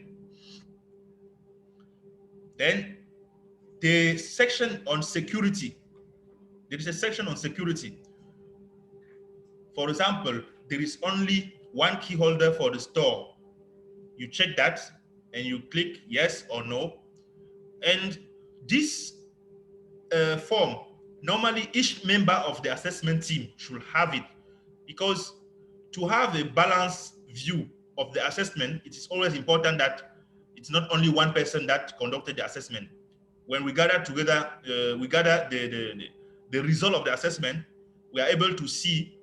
Then the section on security. There is a section on security. For example, there is only one key holder for the store. You check that and you click yes or no. And this form, normally each member of the assessment team should have it, because to have a balanced view of the assessment, it is always important that it's not only one person that conducted the assessment. When we gather together, we gather the result of the assessment, we are able to see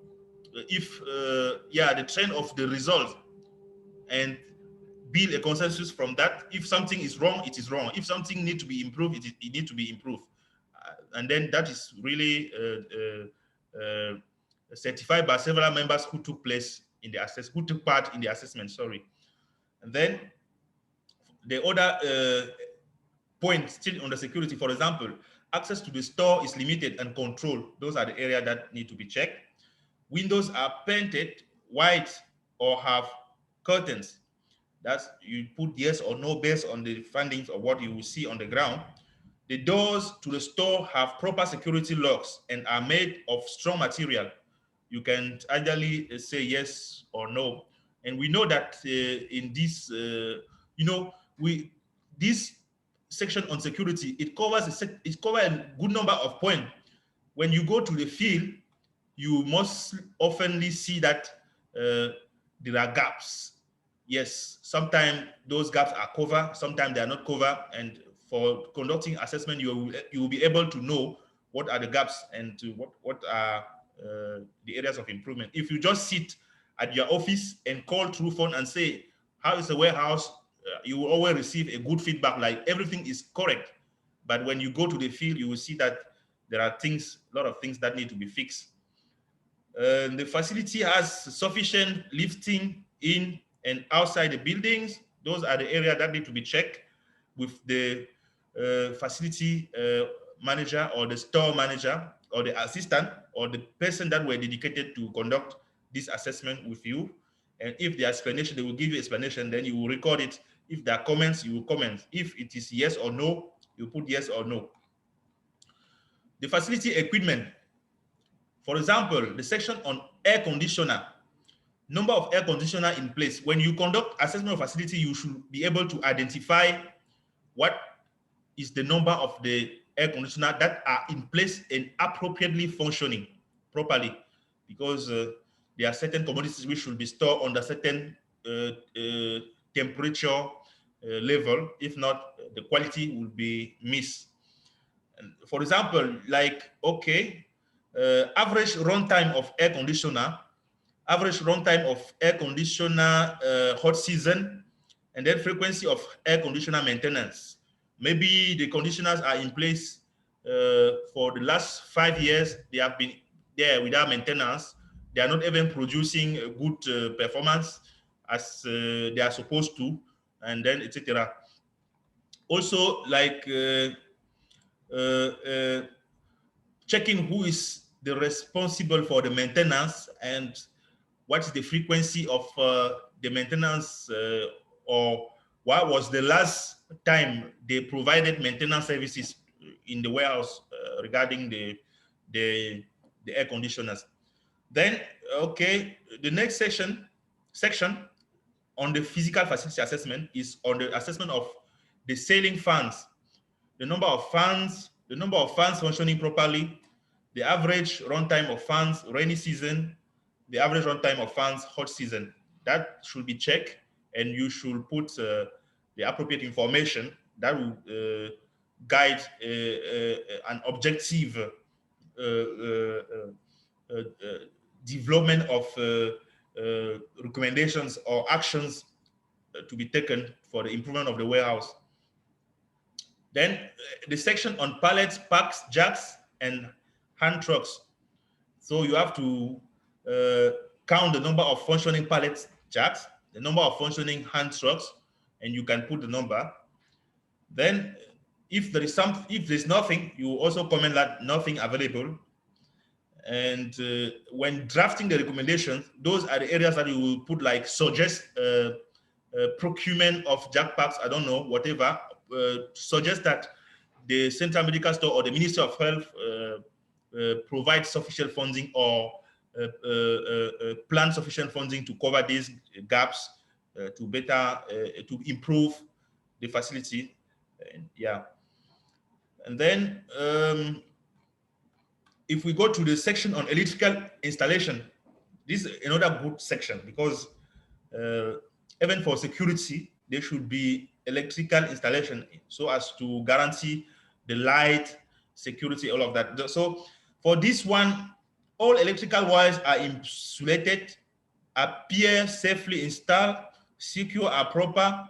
if the trend of the result, and build a consensus from that. If something is wrong, it is wrong. If something needs to be improved, it needs to be improved. And then that is really certified by several members who took part in the assessment. Sorry. And then the other point still on the security, for example, access to the store is limited and controlled. Those are the areas that need to be checked. Windows are painted white or have curtains. That's, you put yes or no based on the findings of what you will see on the ground. The doors to the store have proper security locks and are made of strong material. You can ideally say yes or no. And we know that in this, this section on security, it covers a good number of points. When you go to the field, you most oftenly see that there are gaps. Yes, sometimes those gaps are covered, sometimes they are not covered. And for conducting assessment, you will be able to know what are the gaps and what are the areas of improvement. If you just sit at your office and call through phone and say, how is the warehouse? You will always receive a good feedback, like everything is correct. But when you go to the field, you will see that there are things, a lot of things that need to be fixed. The facility has sufficient lifting in and outside the buildings. Those are the areas that need to be checked with the facility manager or the store manager or the assistant or the person that were dedicated to conduct this assessment with you. And if the explanation, they will give you explanation, then you will record it. If there are comments, you will comment. If it is yes or no, you put yes or no. The facility equipment, for example, the section on air conditioner, number of air conditioner in place. When you conduct assessment of facility, you should be able to identify what is the number of the air conditioner that are in place and appropriately functioning properly, because there are certain commodities which should be stored under certain temperature level. If not, the quality will be missed. And for example, like, okay, average runtime of air conditioner, hot season, and then frequency of air conditioner maintenance. Maybe the conditioners are in place for the last 5 years. They have been there without maintenance. They are not even producing a good performance as they are supposed to, and then etc. Also, like checking who is the responsible for the maintenance and what is the frequency of the maintenance, or what was the last time they provided maintenance services in the warehouse regarding the air conditioners. Then, okay, the next section on the physical facility assessment is on the assessment of the ceiling fans, the number of fans functioning properly, the average runtime of fans rainy season, the average runtime of fans hot season. That should be checked, and you should put the appropriate information that will guide an objective development of recommendations or actions to be taken for the improvement of the warehouse. Then the section on pallets, packs, jacks, and hand trucks. So you have to count the number of functioning pallets, jacks, the number of functioning hand trucks, and you can put the number. Then if there's nothing, you also comment that nothing available. And when drafting the recommendations, those are the areas that you will put, like suggest procurement of jack packs, I don't know, whatever. Suggest that the Central Medical Store or the Ministry of Health provide sufficient funding or plan sufficient funding to cover these gaps to better, to improve the facility. Yeah. And then if we go to the section on electrical installation, this is another good section, because even for security, there should be electrical installation so as to guarantee the light, security, all of that. So for this one, all electrical wires are insulated, appear safely installed, secure, are proper,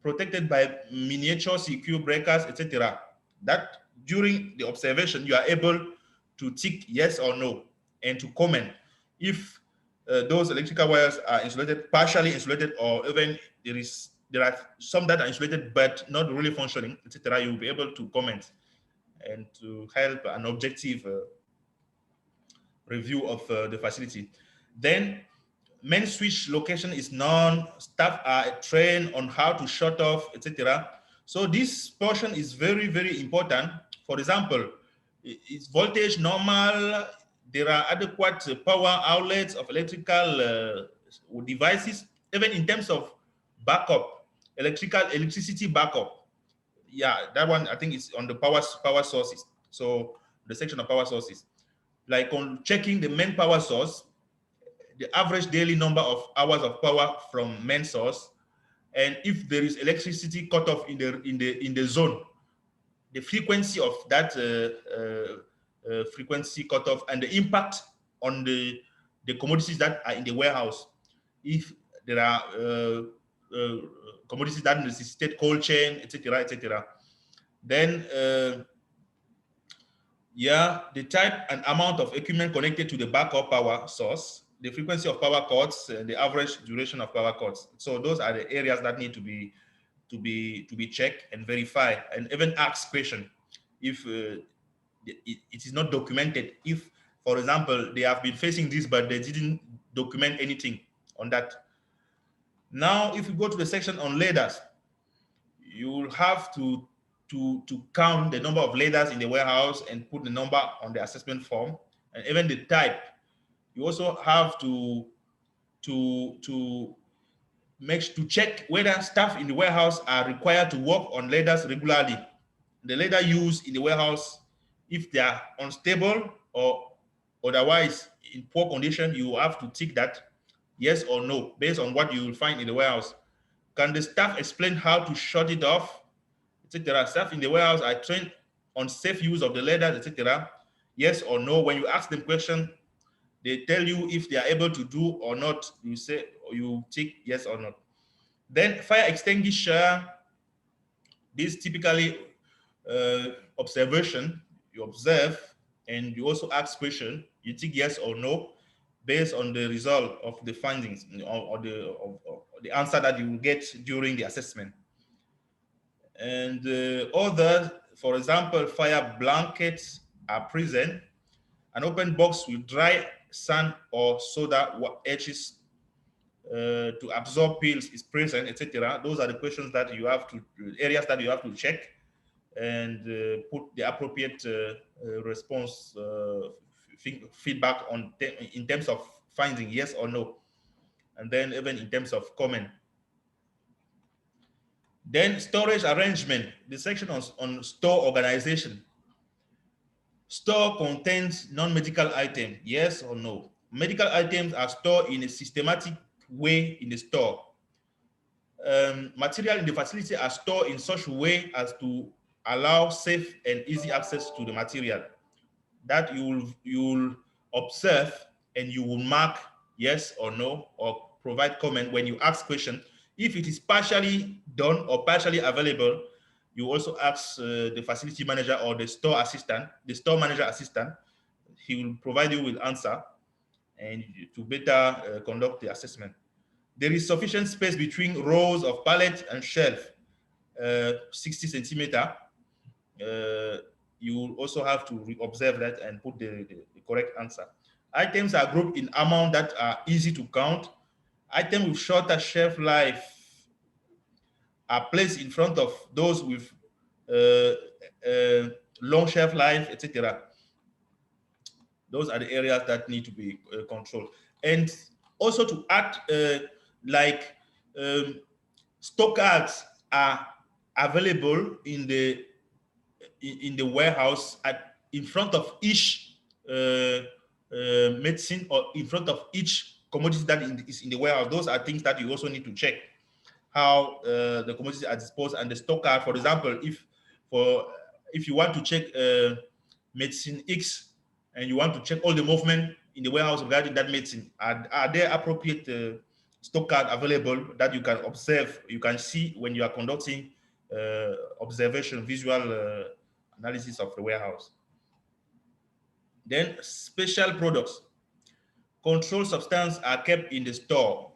protected by miniature secure breakers, etc. That during the observation, you are able to tick yes or no and to comment if those electrical wires are insulated, partially insulated, or even there are some that are insulated but not really functioning, etc. You will be able to comment and to help an objective review of the facility. Then main switch location is known, staff are trained on how to shut off, etc. So this portion is very, very important. For example, is voltage normal? There are adequate power outlets of electrical devices, even in terms of backup, electricity backup. Yeah, that one I think is on the power sources. So the section of power sources, like on checking the main power source, the average daily number of hours of power from main source, and if there is electricity cut off in the zone, the frequency of that frequency cutoff and the impact on the commodities that are in the warehouse. If there are commodities that necessitate cold chain, etc., etc. Then, yeah, the type and amount of equipment connected to the backup power source, the frequency of power cuts, and the average duration of power cuts. So those are the areas that need to be to be checked and verified, and even ask question if it is not documented. If, for example, they have been facing this, but they didn't document anything on that. Now, if you go to the section on leaders, you will have to count the number of leaders in the warehouse and put the number on the assessment form, and even the type. You also have to check whether staff in the warehouse are required to work on leaders regularly. The leader used in the warehouse, if they are unstable or otherwise in poor condition, you have to tick that yes or no based on what you will find in the warehouse. Can the staff explain how to shut it off, etc.? Staff in the warehouse are trained on safe use of the leaders, etc. Yes or no. When you ask them question, they tell you if they are able to do or not. You say, or you tick yes or not. Then fire extinguisher, this typically observation. You observe and you also ask question. You tick yes or no based on the result of the findings or the answer that you will get during the assessment. And other, for example, fire blankets are present. An open box with dry sand or soda edges to absorb pills is present, etc. Those are the questions that you have to, areas that you have to check and put the appropriate response feedback on in terms of finding yes or no, and then even in terms of comment. Then storage arrangement, the section on store organization. Store contains non-medical items, yes or no? Medical items are stored in a systematic way in the store. Material in the facility are stored in such a way as to allow safe and easy access to the material. That you will observe and you will mark yes or no, or provide comment when you ask question. If it is partially done or partially available, you also ask the facility manager or the store assistant, the store manager assistant. He will provide you with answer and to better conduct the assessment. There is sufficient space between rows of pallet and shelf, 60 centimeter. You will also have to observe that and put the correct answer. Items are grouped in amount that are easy to count. Items with shorter shelf life are placed in front of those with long shelf life, etc. Those are the areas that need to be controlled. And also to add, like stock cards are available in the warehouse in front of each medicine or in front of each commodity that is in the warehouse. Those are things that you also need to check how the commodities are disposed, and the stock card. For example, if you want to check medicine X and you want to check all the movement in the warehouse regarding that medicine, are there appropriate stock card available that you can observe, you can see when you are conducting observation, visual analysis of the warehouse. Then special products. Controlled substances are kept in the store.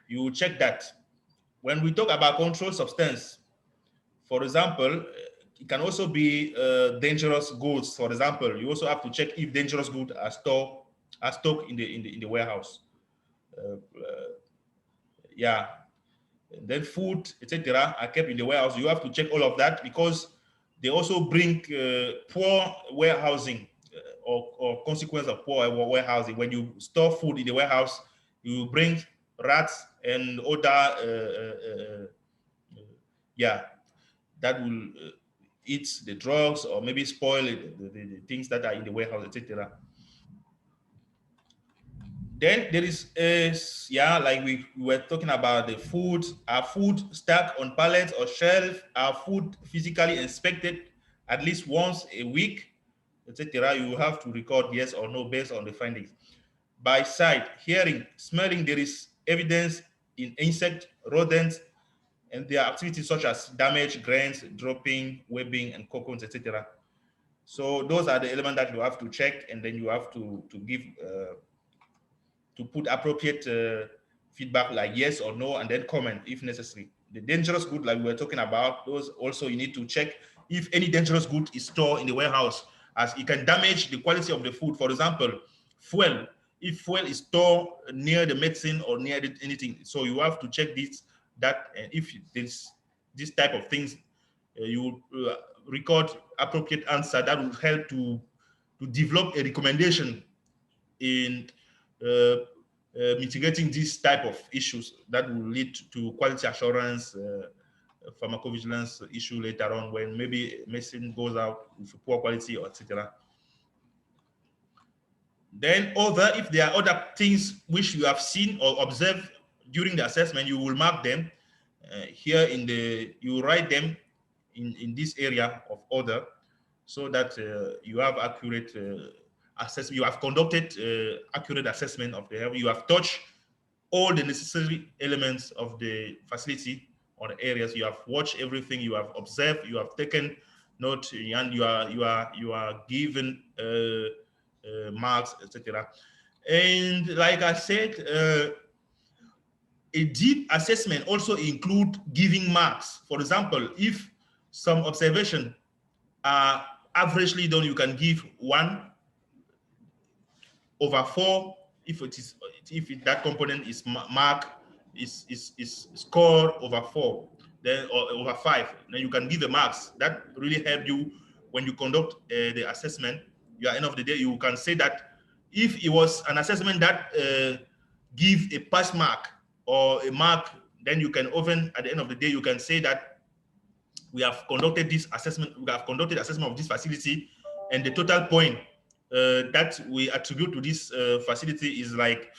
You will check that. When we talk about controlled substance, for example, it can also be dangerous goods. For example, you also have to check if dangerous goods are stocked in the warehouse. Yeah. And then food, etc., are kept in the warehouse. You have to check all of that because they also bring poor warehousing or consequence of poor warehousing. When you store food in the warehouse, you bring rats and other that will eat the drugs or maybe spoil the things that are in the warehouse, etc. Then there is like we were talking about the food. Our food stacked on pallets or shelf. Our food physically inspected at least once a week, etc. You have to record yes or no based on the findings. By sight, hearing, smelling, there is evidence in insect, rodents, and their activities such as damage, grains, dropping, webbing, and cocoons, etc. So those are the elements that you have to check, and then you have to give to put appropriate feedback like yes or no, and then comment if necessary. the dangerous good, like we were talking about, those also you need to check if any dangerous good is stored in the warehouse, as it can damage the quality of the food. For example, fuel. If fuel is stored near the medicine or near anything, so you have to check this, that, and if this type of things, you record appropriate answer that will help to develop a recommendation in mitigating this type of issues that will lead to quality assurance, pharmacovigilance issue later on when maybe medicine goes out with poor quality or etc. Then if there are other things which you have seen or observed during the assessment, you will mark them here you write them in this area of order, so that you have accurate assessment. You have conducted accurate assessment of the health. You have touched all the necessary elements of the facility or the areas. You have watched everything. You have observed. You have taken note, and you are given marks, etc. And like I said, a deep assessment also include giving marks. For example, if some observation are averagely done, you can give 1/4 if that component is marked is score over 4, then or over 5. Then you can give the marks. That really help you when you conduct the assessment. You at the end of the day, you can say that if it was an assessment that give a pass mark or a mark, then you can often at the end of the day you can say that we have conducted this assessment. We have conducted assessment of this facility, and the total point that we attribute to this facility is like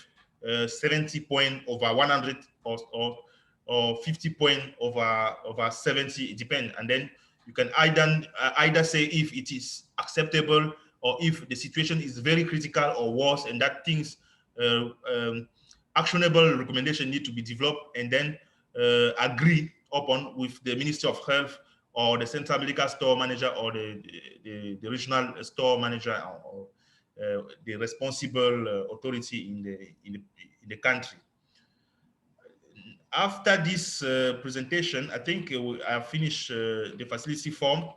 70 point over 100 or 50 point over 70. It depends, and then you can either say if it is acceptable or if the situation is very critical or worse, and that things actionable recommendation need to be developed and then agree upon with the Ministry of Health or the Central Medical Store Manager or the regional store manager or the responsible authority in the country. After this presentation, I think I finished the facility form.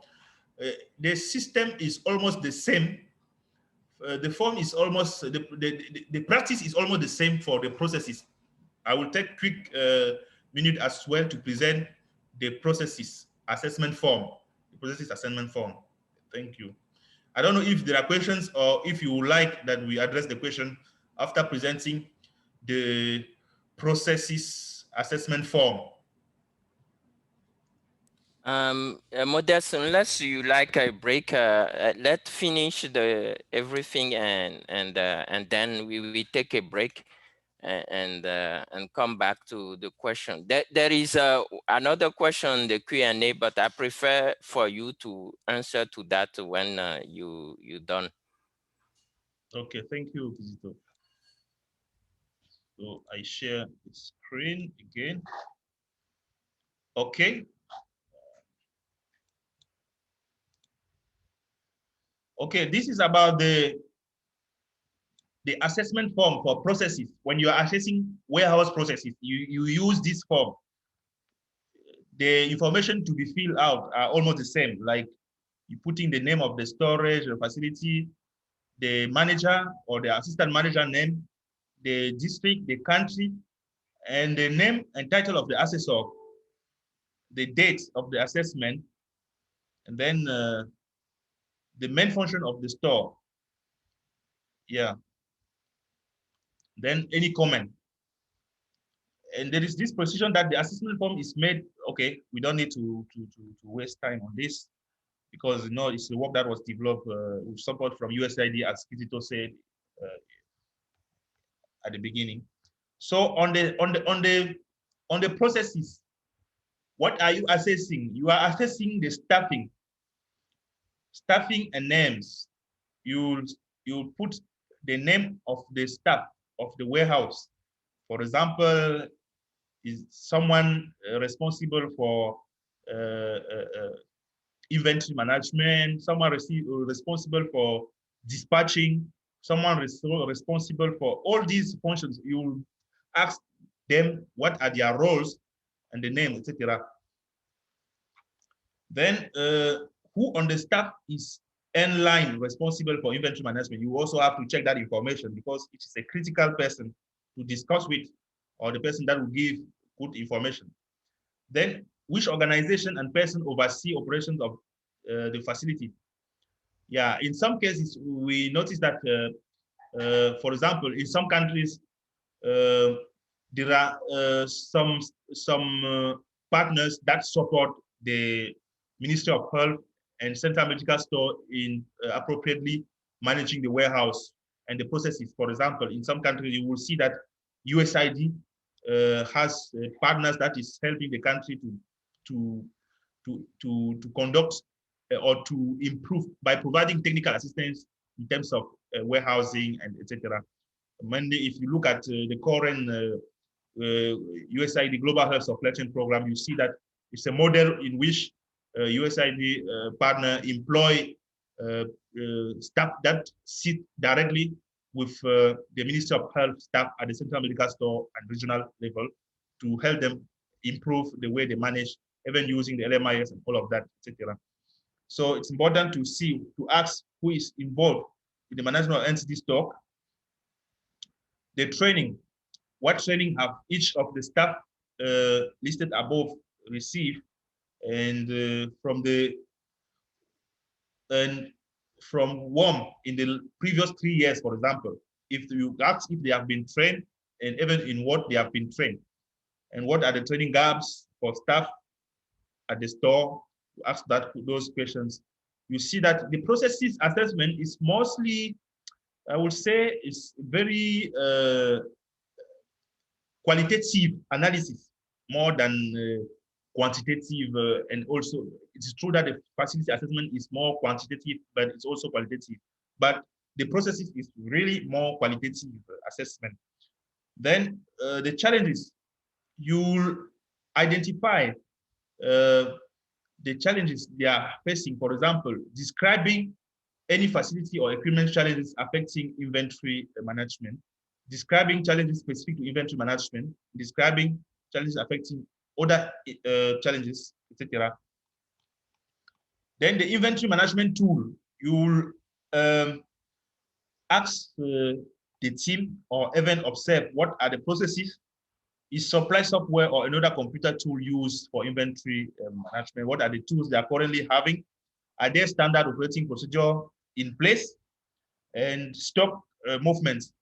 The system is almost the same. The form is almost, the practice is almost the same for the processes. I will take quick minute as well to present the processes assessment form. The processes assessment form. Thank you. I don't know if there are questions or if you would like that we address the question after presenting the processes assessment form. Modest, unless you like a break, let's finish the everything and then we take a break and come back to the question. There is another question, the Q&A, but I prefer for you to answer to that when you done. Okay, thank you, Kizito. So I share the screen again. Okay. Okay, this is about the assessment form for processes. When you are assessing warehouse processes, you use this form. The information to be filled out are almost the same, like you put in the name of the storage or facility, the manager or the assistant manager name, the district, the country, and the name and title of the assessor, the date of the assessment, and then the main function of the store. Yeah. Then any comment. And there is this precision that the assessment form is made. Okay, we don't need to waste time on this because it's the work that was developed with support from USAID, as Kizito said at the beginning. So on the processes, what are you assessing? You are assessing the staffing and names. You put the name of the staff of the warehouse. For example, is someone responsible for inventory management, someone responsible for dispatching, someone responsible for all these functions. You ask them what are their roles and the name, etc. Then who on the staff is in line responsible for inventory management? You also have to check that information because it is a critical person to discuss with, or the person that will give good information. Then which organization and person oversee operations of the facility? Yeah, in some cases, we notice that, for example, in some countries, there are some partners that support the Ministry of Health and Central Medical Store in appropriately managing the warehouse and the processes. For example, in some countries, you will see that USID has partners that is helping the country to to conduct or to improve by providing technical assistance in terms of warehousing and etc. Mainly, if you look at the current USID Global Health Supply Chain Program, you see that it's a model in which USID partner employ staff that sit directly with the Ministry of Health staff at the Central Medical Store and regional level to help them improve the way they manage, even using the LMIS and all of that, etc. So it's important to see, to ask who is involved in the management of NTD stock, the training, what training have each of the staff listed above received, and from WOM in the previous 3 years, for example, if you ask if they have been trained and even in what they have been trained, and what are the training gaps for staff at the store, ask those questions. You see that the processes assessment is mostly, I would say, is very qualitative analysis more than quantitative, and also it is true that the facility assessment is more quantitative, but it's also qualitative. But the processes is really more qualitative assessment. Then the challenges, you'll identify the challenges they are facing. For example, describing any facility or equipment challenges affecting inventory management, describing challenges specific to inventory management, describing challenges affecting other challenges, etc. Then the inventory management tool, you'll ask the team or even observe what are the processes. Is supply software or another computer tool used for inventory management? What are the tools they are currently having? Are there standard operating procedure in place? And stock movements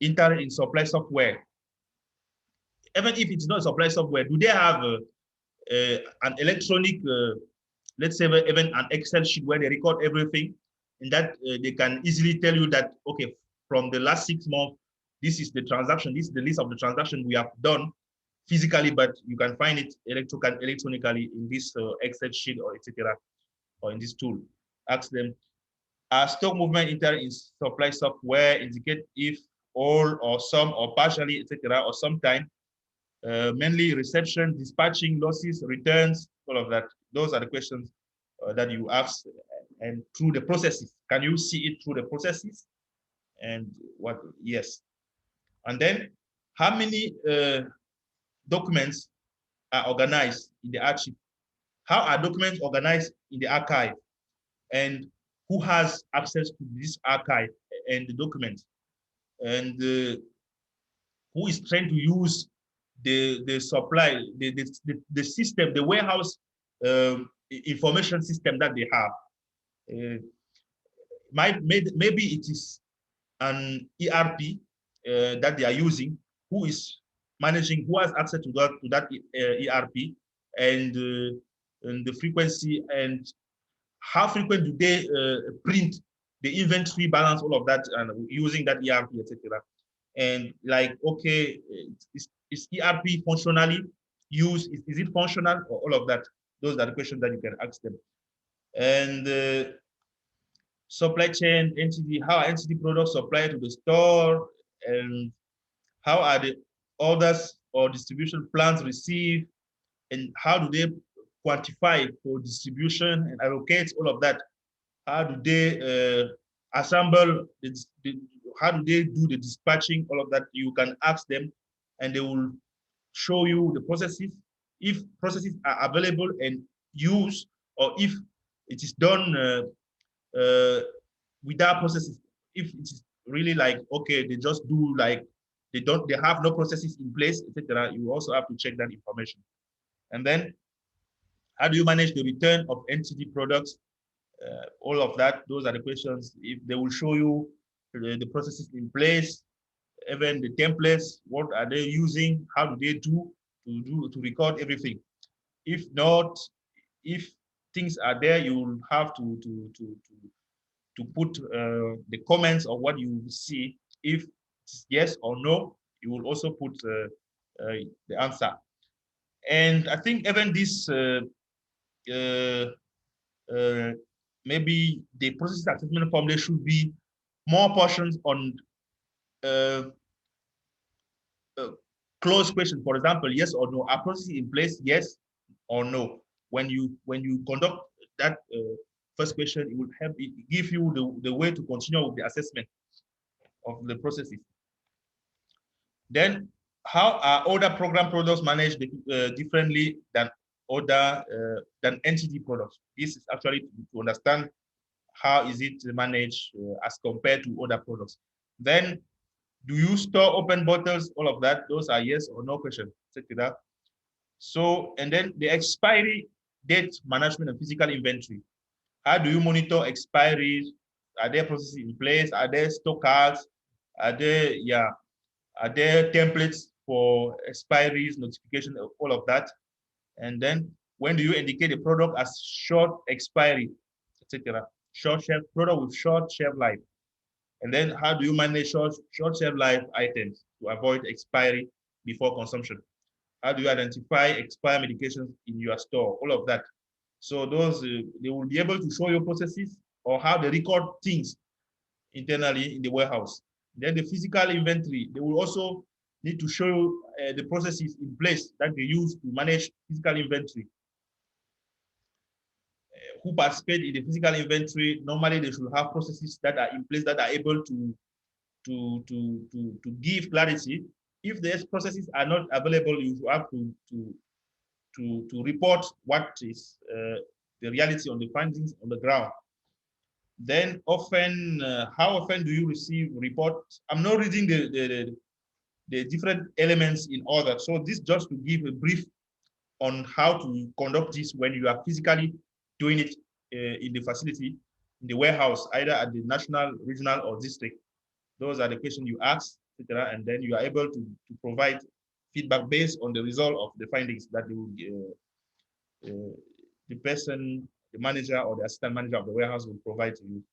entered in supply software. Even if it's not supply software, do they have an electronic, let's say even an Excel sheet where they record everything, and that they can easily tell you that, okay, from the last 6 months, this is the transaction, this is the list of the transaction we have done physically, but you can find it electronically in this Excel sheet or etc. or in this tool. Ask them, stock movement entered in supply software indicate if all or some or partially, etc., or sometime, mainly reception, dispatching, losses, returns, all of that. Those are the questions that you ask, and through the processes. Can you see it through the processes? And what? Yes. And then, how many documents are organized in the archive? How are documents organized in the archive? And who has access to this archive and the documents? And who is trying to use the supply, the system, the warehouse information system that they have? Maybe it is an ERP that they are using. Who is managing, who has access to that ERP, and the frequency, and how frequent do they print the inventory balance, all of that, and using that ERP, etc. And like, okay, is ERP functionally used? Is it functional, or all of that? Those are the questions that you can ask them. And supply chain, NTD, how are NTD products supplied to the store, and how are the orders or distribution plans received, and how do they quantify for distribution and allocate all of that? How do they assemble, how do they do the dispatching, all of that? You can ask them and they will show you the processes. if processes are available and used, or if it is done without processes. If it is really like, okay, they just do like, they have no processes in place, etc. You also have to check that information. And then, how do you manage the return of NTD products? All of that, those are the questions. If they will show you the processes in place, even the templates, what are they using? How do they do to record everything? If not, if things are there, you will have to put the comments of what you see. If it's yes or no, you will also put the answer. And I think even this uh, uh, maybe the process assessment form, there should be more portions on uh, uh, closed question. For example, yes or no. Are processes in place? Yes or no. When you conduct that first question, it will help. It give you the way to continue with the assessment of the processes. Then, how are other program products managed differently than other than NTD products? This is actually to understand how is it managed as compared to other products. Then, do you store open bottles? All of that, those are yes or no questions. Check it out. So, and then the expiry date management and physical inventory. How do you monitor expiries? Are there processes in place? Are there stock cards? Are there, yeah, are there templates for expiries, notification, all of that? And then when do you indicate a product as short expiry, etc.? Short shelf product with short shelf life. And then how do you manage short shelf life items to avoid expiry before consumption? How do you identify expired medications in your store? All of that. So those, they will be able to show you processes or how they record things internally in the warehouse. Then the physical inventory, they will also need to show you the processes in place that they use to manage physical inventory. Who participate in the physical inventory, normally they should have processes that are in place that are able to give clarity. If these processes are not available, you have to report what is the reality on the findings on the ground. Then often, how often do you receive reports? I'm not reading the different elements in order. So this just to give a brief on how to conduct this when you are physically doing it in the facility, in the warehouse, either at the national, regional, or district. Those are the questions you ask, etc. And then you are able to provide feedback based on the result of the findings that the person, the manager or the assistant manager of the warehouse will provide to you.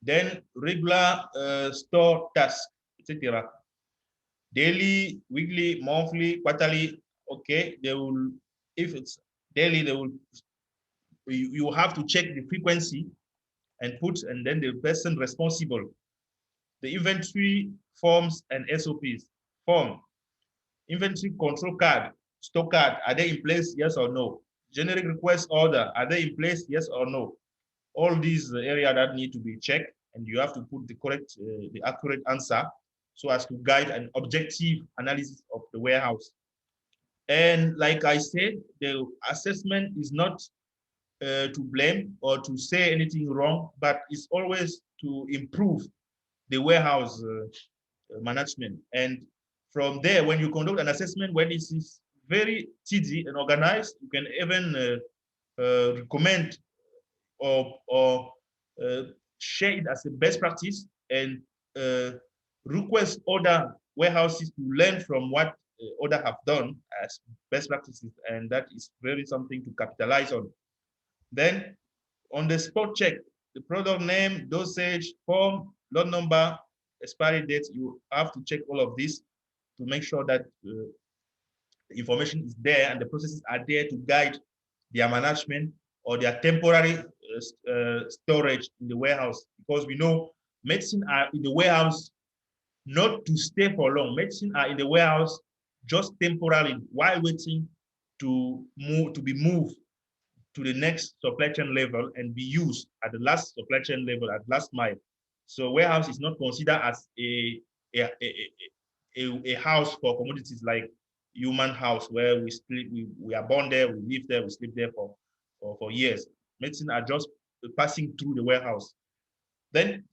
Then regular store tasks, etc. Daily, weekly, monthly, quarterly. Okay, they will, if it's daily, they will, you have to check the frequency and put, and then the person responsible. The inventory forms and SOPs. Form, inventory control card, stock card, are they in place? Yes or no? Generic request order, are they in place? Yes or no? All these areas that need to be checked, and you have to put the correct, the accurate answer so as to guide an objective analysis of the warehouse. And like I said, the assessment is not to blame or to say anything wrong, but it's always to improve the warehouse management. And from there, when you conduct an assessment, when it is very TD and organized, you can even recommend or share it as a best practice and request other warehouses to learn from what others have done as best practices, and that is very something to capitalize on. Then on the spot check, the product name, dosage, form, lot number, expiry date, you have to check all of this to make sure that the information is there and the processes are there to guide their management or their temporary storage in the warehouse, because we know medicine are in the warehouse not to stay for long. Medicine are in the warehouse just temporarily while waiting to be moved to the next supply chain level and be used at the last supply chain level at last mile. So warehouse is not considered as a house for commodities like human house where we sleep, we are born there, we live there, we sleep there for years. Medicine are just passing through the warehouse. Then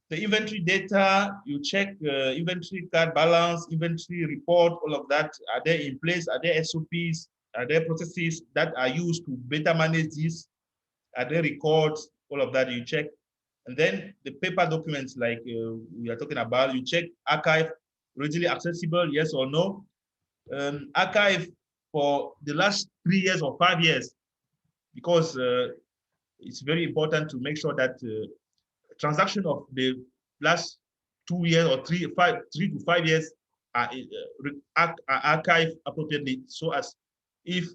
the inventory data, you check inventory card balance, inventory report, all of that. Are they in place? Are there SOPs? Are there processes that are used to better manage this? Are there records? All of that you check. And then the paper documents like we are talking about, you check archive, readily accessible, yes or no. Archive for the last 3 years or 5 years, because it's very important to make sure that transaction of the last 2 years or 3 to 5 years are archived appropriately, so as if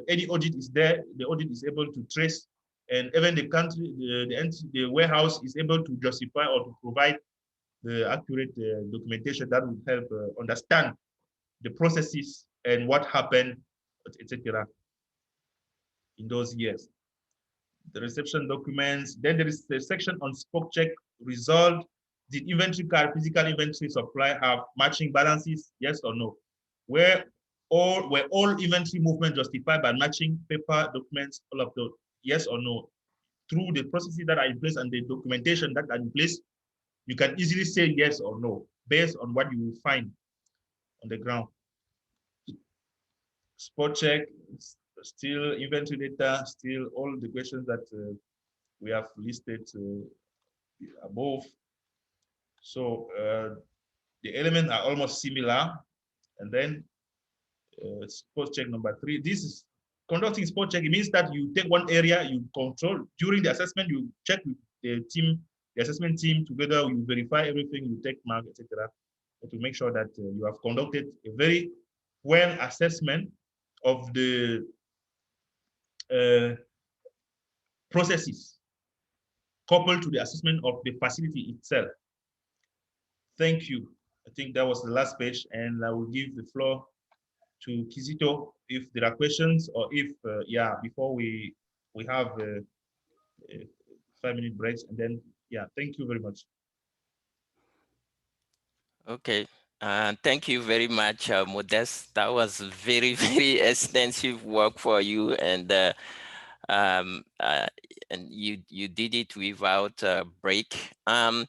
any audit is there, the audit is able to trace, and even the country, the warehouse is able to justify or to provide the accurate documentation that will help understand the processes and what happened, etc. in those years. The reception documents. Then there is the section on spot check result. Did inventory card, physical inventory supply have matching balances? Yes or no? Were all inventory movement justified by matching paper documents? All of those. Yes or no? Through the processes that are in place and the documentation that are in place, you can easily say yes or no based on what you will find on the ground. Spot check, still inventory data, still all the questions that we have listed above. So the elements are almost similar. And then spot check number 3. This is conducting spot check. It means that you take one area, you control during the assessment, you check with the team, the assessment team together, you verify everything, you take mark, etc. To make sure that you have conducted a very well assessment of the processes coupled to the assessment of the facility itself. Thank you. I think that was the last page, and I will give the floor to Kizito if there are questions, or if yeah, before we have 5-minute breaks, and then yeah, thank you very much. Okay. Thank you very much, Modest. That was very, very extensive work for you, and um, uh, you did it without a break. I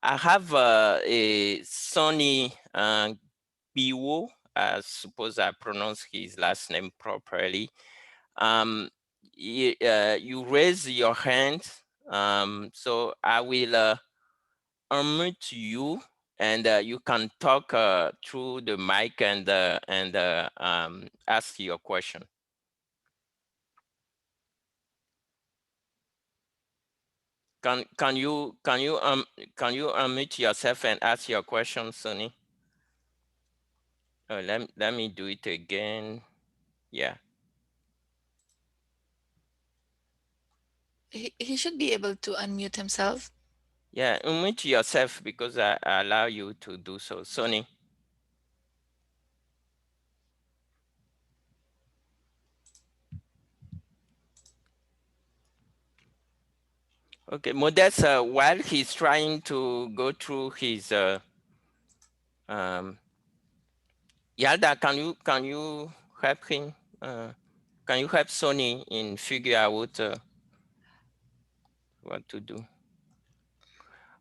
have a Sonny Biwo. I suppose I pronounced his last name properly. You raise your hand, so I will unmute you, and you can talk through the mic and ask your question. Can you unmute yourself and ask your question, Sonny? Let me do it again. Yeah. He should be able to unmute himself. Yeah, unmute yourself, because I allow you to do so. Sonny. Okay, Modest, while he's trying to go through his Yalda, can you help him? Can you help Sonny in figure out what to do?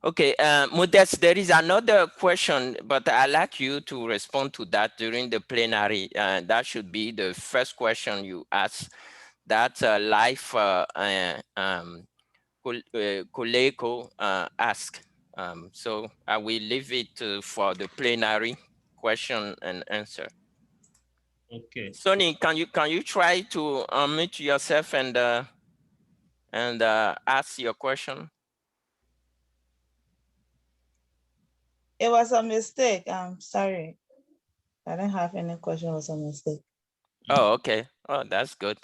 Okay, Modest, there is another question, but I'd like you to respond to that during the plenary. That should be the first question you ask. That live Koleko asked. So I will leave it for the plenary question and answer. Okay. Sonny, can you try to unmute yourself and ask your question? It was a mistake. I'm sorry. I don't have any question. It was a mistake. Oh, okay. Oh, that's good.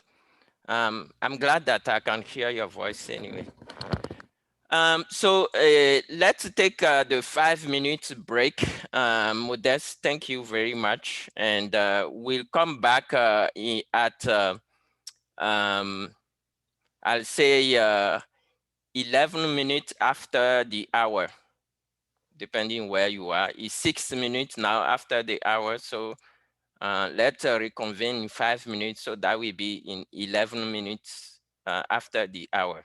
I'm glad that I can hear your voice anyway. So let's take the 5-minute break. Modest, thank you very much. And we'll come back at, I'll say 11 minutes after the hour, depending where you are. It's 6 minutes now after the hour. So Let's reconvene in 5 minutes, so that will be in 11 minutes after the hour.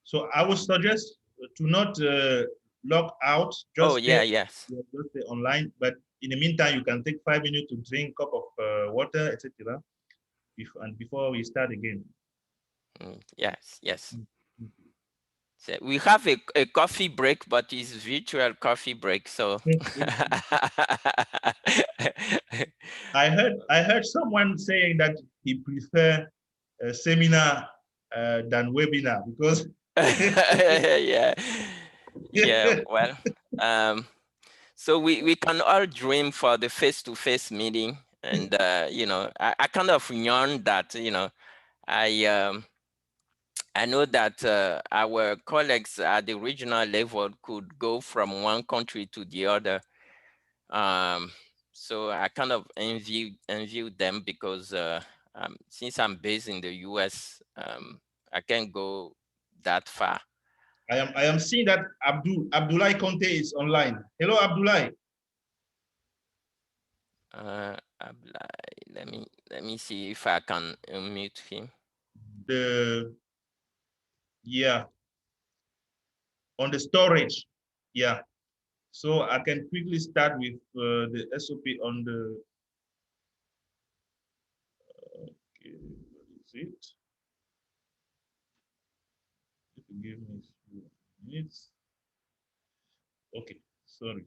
So I would suggest to not log out, Oh, just yeah, yes. just stay online. But in the meantime, you can take 5 minutes to drink a cup of water, etc. And before we start again. Yes, yes. Mm. So we have a coffee break, but it's virtual coffee break. So I heard someone saying that he prefer a seminar than webinar because yeah, yeah. Well, so we can all dream for the face-to-face meeting, and you know, I kind of yearn that, you know, I know that our colleagues at the regional level could go from one country to the other. So I kind of envy them, because since I'm based in the US, I can't go that far. I am seeing that Abdullah Conte is online. Hello, Abdullah. Let me see if I can unmute him. Yeah, on the storage. Yeah. So I can quickly start with the SOP on the. Okay, what is it? Give me a few minutes. Okay, sorry.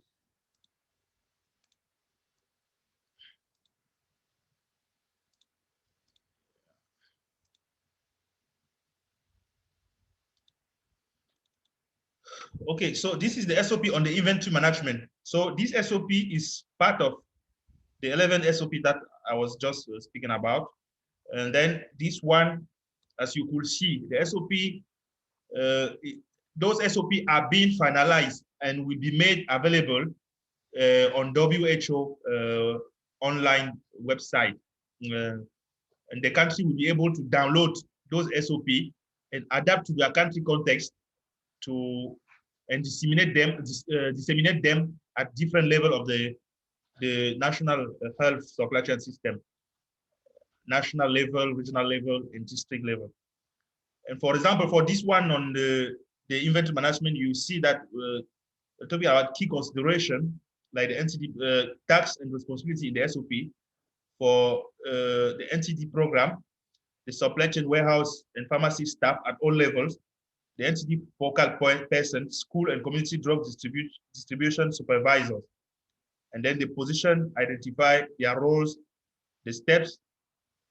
Okay, so this is the SOP on the inventory management. So this SOP is part of the 11 SOP that I was just speaking about. And then this one, as you could see, the SOP, those SOP are being finalized and will be made available on WHO online website. And the country will be able to download those SOP and adapt to their country context to and disseminate them at different level of the national health supply chain system, national level, regional level, and district level. And for example, for this one on the inventory management, you see that talking about key consideration like the NTD tax and responsibility in the SOP for the NTD program, the supply chain warehouse and pharmacy staff at all levels, the NTD focal point person, school and community drug distribution supervisors, and then the position, identify their roles, the steps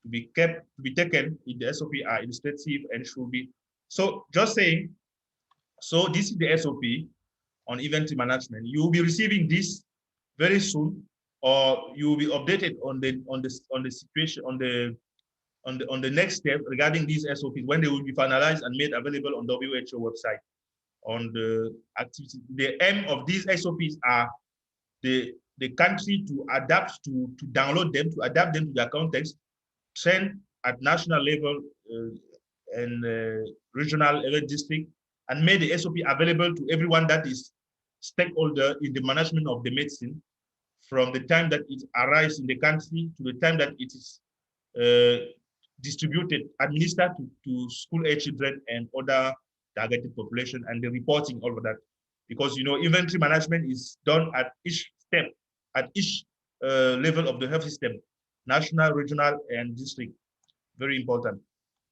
to be taken in the SOP are illustrative and should be. So just saying, so this is the SOP on inventory management. You will be receiving this very soon, or you will be updated on the situation on the next step regarding these SOPs when they will be finalized and made available on WHO website. On the activity, the aim of these SOPs are the country to adapt to download them, to adapt them to their context, train at national level and regional level district, and made the SOP available to everyone that is stakeholder in the management of the medicine from the time that it arrives in the country to the time that it is distributed, administered to school age children and other targeted population, and the reporting, all of that. Because, you know, inventory management is done at each step, at each level of the health system, national, regional, and district. Very important.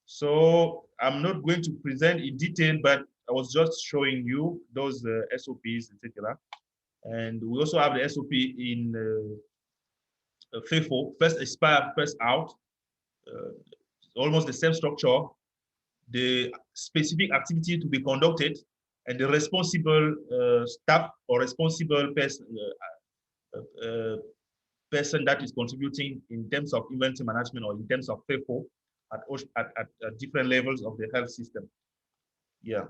So I'm not going to present in detail, but I was just showing you those SOPs, etc. And we also have the SOP in FEFO, First Expire First Out, almost the same structure, the specific activity to be conducted, and the responsible staff or responsible person that is contributing in terms of inventory management or in terms of FEFO at different levels of the health system. Yeah.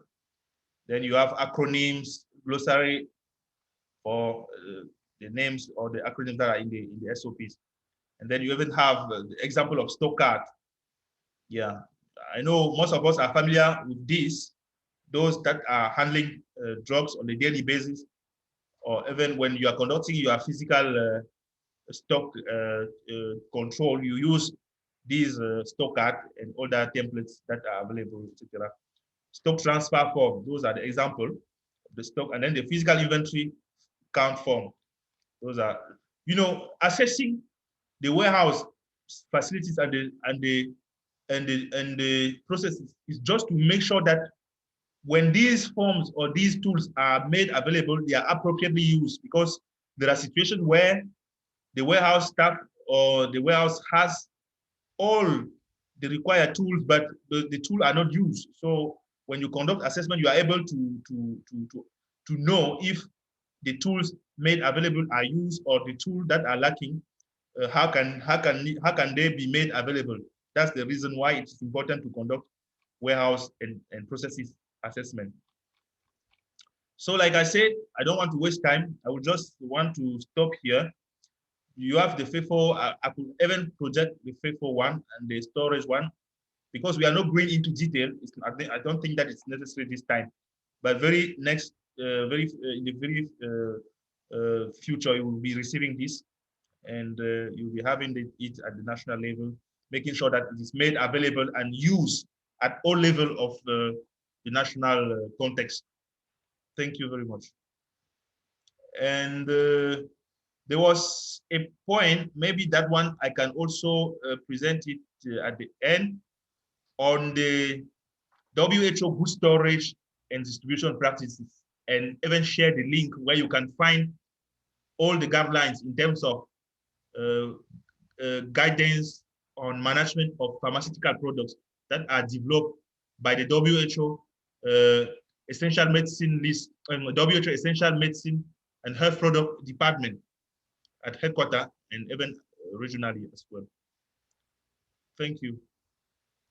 Then you have acronyms, glossary for the names or the acronyms that are in the SOPs. And then you even have the example of stock card. Yeah, I know most of us are familiar with this, those that are handling drugs on a daily basis, or even when you are conducting your physical stock control, you use these stock art and other templates that are available, etc. Stock transfer form, those are the example of the stock, and then the physical inventory count form. Those are, assessing the warehouse facilities and the processes is just to make sure that when these forms or these tools are made available, they are appropriately used, because there are situations where the warehouse staff or the warehouse has all the required tools, but the tools are not used. So when you conduct assessment, you are able to know if the tools made available are used, or the tools that are lacking, how can they be made available? That's the reason why it's important to conduct warehouse and processes assessment. So like I said, I don't want to waste time. I would just want to stop here. You have the FEFO. I could even project the FEFO one and the storage one, because we are not going into detail. I don't think that it's necessary this time. But very next, in the very future, you will be receiving this, and you'll be having it at the national level, making sure that it is made available and used at all level of the national context. Thank you very much. And there was a point, maybe that one I can also present it at the end, on the WHO good storage and distribution practices, and even share the link where you can find all the guidelines in terms of guidance on management of pharmaceutical products that are developed by the WHO essential medicine list, WHO essential medicine and health product department at headquarters and even regionally as well. Thank you.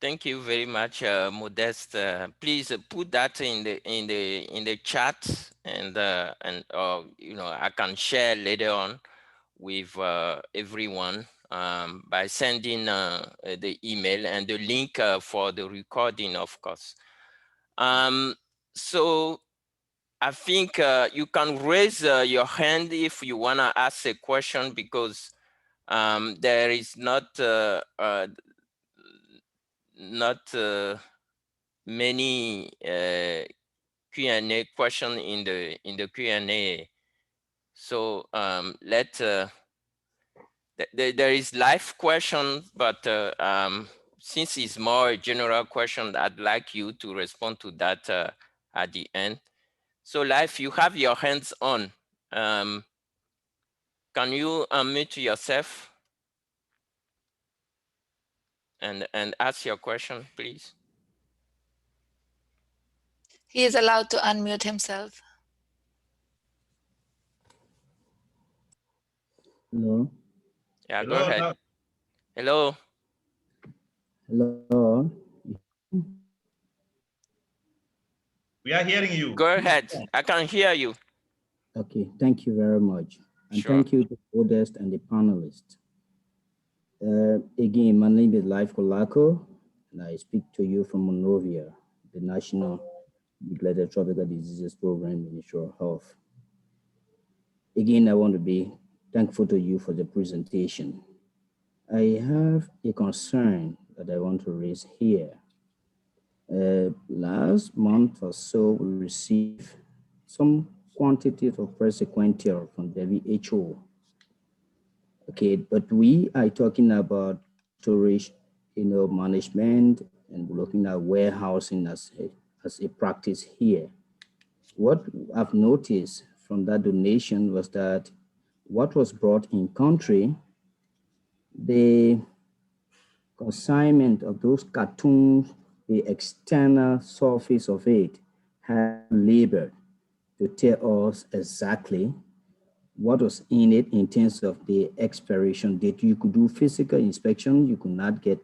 Thank you very much, Modeste. Please put that in the chat, and I can share later on with everyone by sending the email and the link for the recording, of course. So I think you can raise your hand if you want to ask a question, because there is not many Q&A question in the Q&A. So there is live question, but since it's more a general question, I'd like you to respond to that at the end. So live, you have your hands on. Can you unmute yourself and ask your question, please? He is allowed to unmute himself. Hello. Yeah, Hello, go ahead. Hello. Hello. we are hearing you. Go ahead. I can hear you. Okay, thank you very much. And Sure. thank you to Modeste and the panelists. Again, my name is Life Kolako, and I speak to you from Monrovia, the National Neglected Tropical Diseases Program, Ministry of Health. Again, I want to be thankful to you for the presentation. I have a concern that I want to raise here. Last month or so, we received some quantity of sequential from WHO. Okay, but we are talking about storage, management, and looking at warehousing as a practice here. What I've noticed from that donation was that what was brought in country, the consignment of those cartoons, the external surface of it had labored to tell us exactly what was in it in terms of the expiration date. You could do physical inspection, you could not get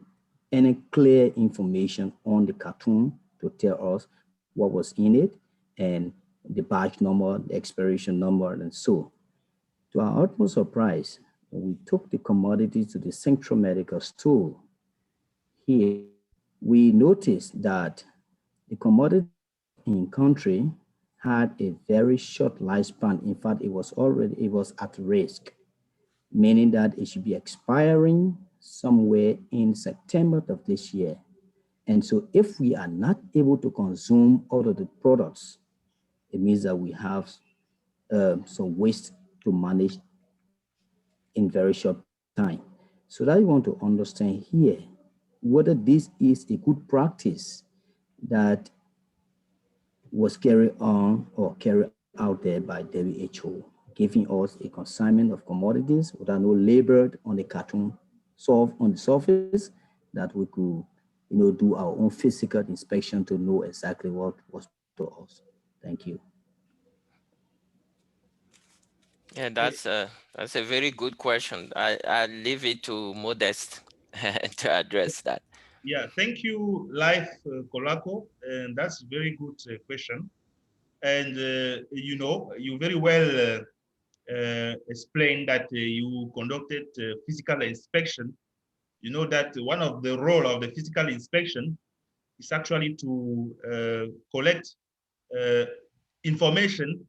any clear information on the cartoon to tell us what was in it and the batch number, the expiration number, and so. To our utmost surprise, when we took the commodity to the Central Medical Store here, we noticed that the commodity in country had a very short lifespan. In fact, it was at risk. meaning that it should be expiring somewhere in September of this year. And so if we are not able to consume all of the products, it means that we have some waste to manage in very short time. So that you want to understand here whether this is a good practice that was carried on or carried out there by WHO, giving us a consignment of commodities that are labeled on the carton on the surface, that we could, do our own physical inspection to know exactly what was brought to us. Thank you. Yeah, that's a very good question. I leave it to Modest to address that. Yeah, thank you, Life Kolako. And that's a very good question. And, you very well explained that you conducted physical inspection. You know that one of the role of the physical inspection is actually to collect information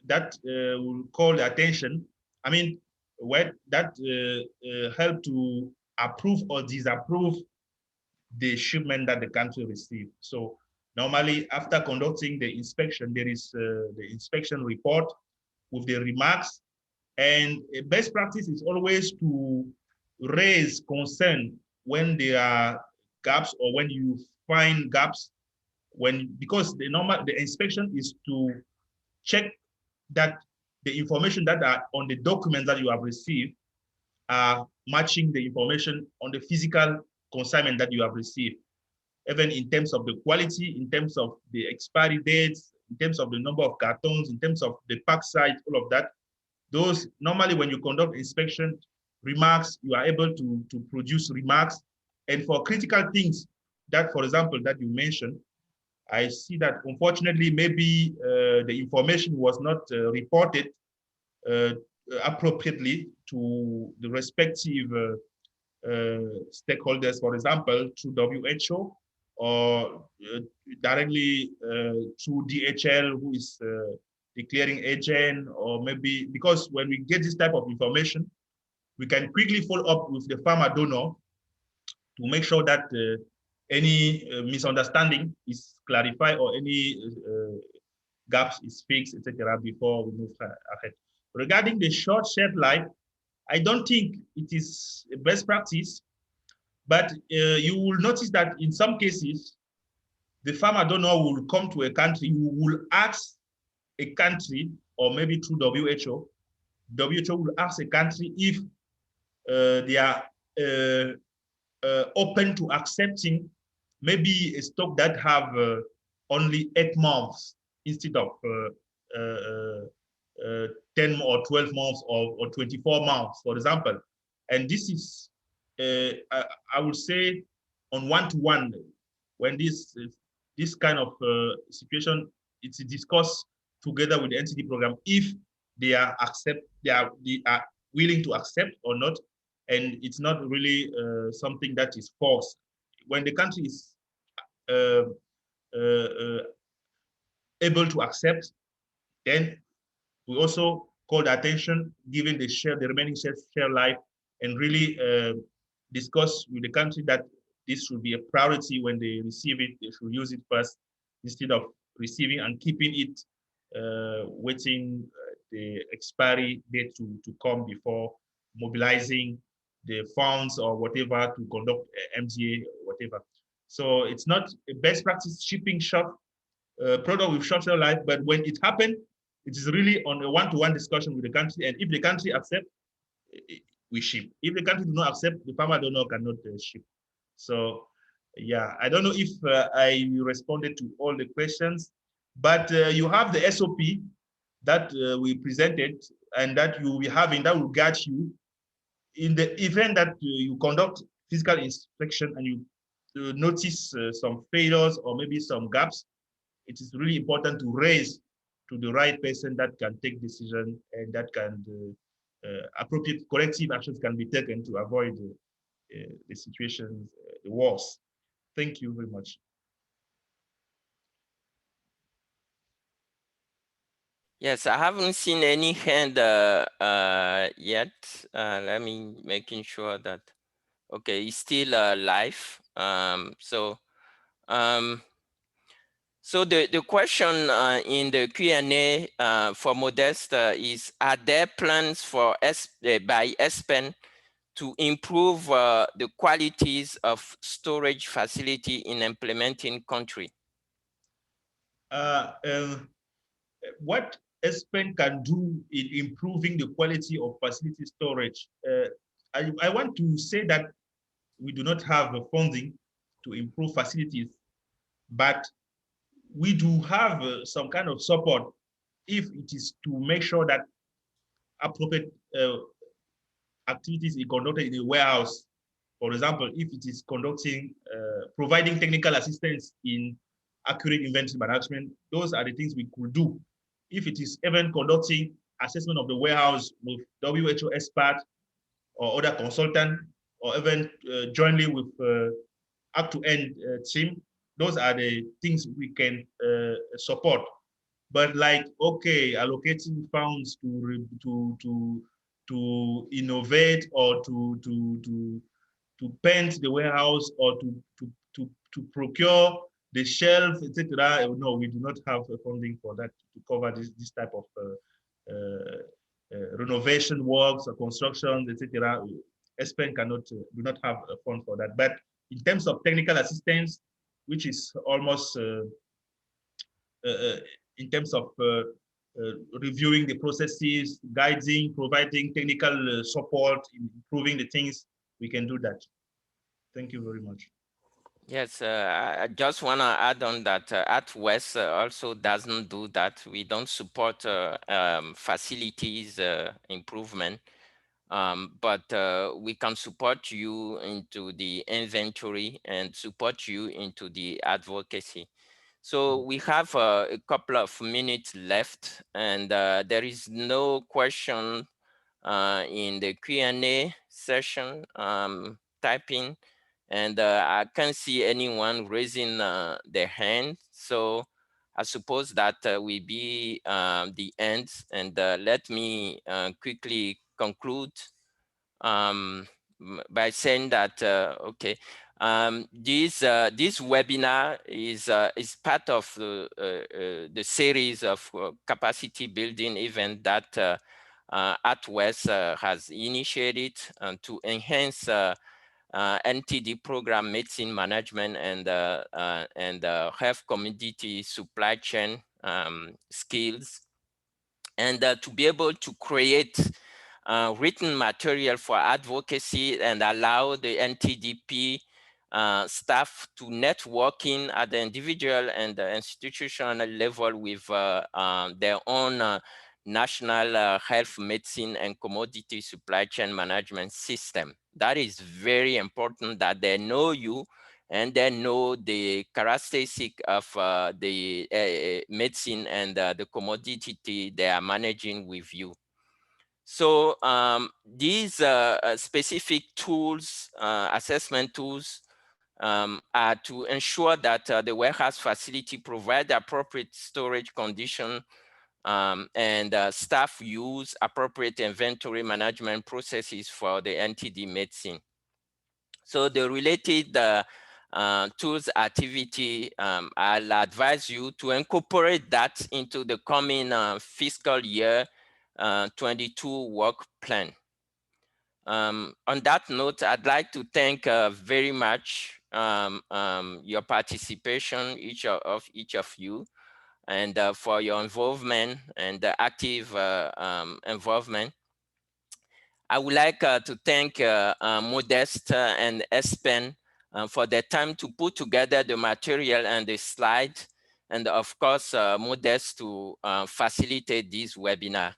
that will call the attention. I mean, what that help to approve or disapprove the shipment that the country received. So normally after conducting the inspection, there is the inspection report with the remarks, and a best practice is always to raise concern when there are gaps or when you find gaps, because the inspection is to check that the information that are on the document that you have received are matching the information on the physical consignment that you have received, even in terms of the quality, in terms of the expiry dates, in terms of the number of cartons, in terms of the pack size, all of that. Those normally when you conduct inspection remarks, you are able to produce remarks. And for critical things that, for example, that you mentioned, I see that unfortunately maybe the information was not reported uh, appropriately to the respective stakeholders, for example, through WHO or directly through DHL, who is the clearing agent, or maybe because when we get this type of information, we can quickly follow up with the farmer donor to make sure that any misunderstanding is clarified or any gaps is fixed, etc. before we move ahead. Regarding the short shelf life, I don't think it is a best practice, but you will notice that in some cases, the farmer donor will come to a country who will ask a country, or maybe through WHO, WHO will ask a country if they are open to accepting maybe a stock that have only 8 months instead of 10 or 12 months or 24 months, for example. And this is, I would say, on one-to-one, when this kind of situation, it's discussed together with the NTD program if they are willing to accept or not, and it's not really something that is forced. When the country is uh, uh, able to accept, then we also call the attention, given the remaining share life, and really discuss with the country that this should be a priority when they receive it. They should use it first instead of receiving and keeping it, waiting the expiry date to come before mobilizing the funds or whatever to conduct MGA or whatever. So it's not a best practice shipping short product with short shelf life, but when it happened, it is really on a one-to-one discussion with the country, and if the country accept, we ship. If the country do not accept, the farmer donor cannot ship. So, yeah, I don't know if I responded to all the questions, but you have the SOP that we presented and that you will be having that will guide you in the event that you conduct physical inspection and you notice some failures or maybe some gaps. It is really important to raise to the right person that can take decision and that can appropriate corrective actions can be taken to avoid the situation worse. Thank you very much. Yes, I haven't seen any hand yet. Let me making sure that, okay, it's still live. So the question in the Q&A for Modeste is, are there plans for by ESPN to improve the qualities of storage facility in implementing country? What ESPN can do in improving the quality of facility storage? I want to say that we do not have the funding to improve facilities, but we do have some kind of support if it is to make sure that appropriate activities is conducted in a warehouse. For example, if it is providing technical assistance in accurate inventory management, those are the things we could do. If it is even conducting assessment of the warehouse with WHO expert or other consultant, or even jointly with up-to-end team, those are the things we can support. But like, okay, allocating funds to innovate or to paint the warehouse or to procure the shelf, etc. No, we do not have funding for that to cover this type of renovation works or construction, etc. ESPN do not have a fund for that. But in terms of technical assistance, which is almost in terms of reviewing the processes, guiding, providing technical support, improving the things, we can do that. Thank you very much. Yes, I just want to add on that at West also doesn't do that. We don't support facilities improvement, but we can support you into the inventory and support you into the advocacy. So we have a couple of minutes left, and there is no question in the Q&A session typing, and I can't see anyone raising their hand. So I suppose that will be the end, and let me quickly conclude by saying that okay, this webinar is part of the series of capacity building event that at West has initiated to enhance NTD program medicine management and health commodity supply chain skills, and to be able to create written material for advocacy and allow the NTDP staff to networking at the individual and the institutional level with their own national health medicine and commodity supply chain management system. That is very important, that they know you and they know the characteristic of the medicine and the commodity they are managing with you. So these specific tools, assessment tools, are to ensure that the warehouse facility provide the appropriate storage condition and staff use appropriate inventory management processes for the NTD medicine. So the related tools activity, I'll advise you to incorporate that into the coming fiscal year 22 work plan. On that note, I'd like to thank very much your participation, each of you, and for your involvement and active involvement. I would like to thank Modeste and ESPN for their time to put together the material and the slide, and of course, Modeste to facilitate this webinar.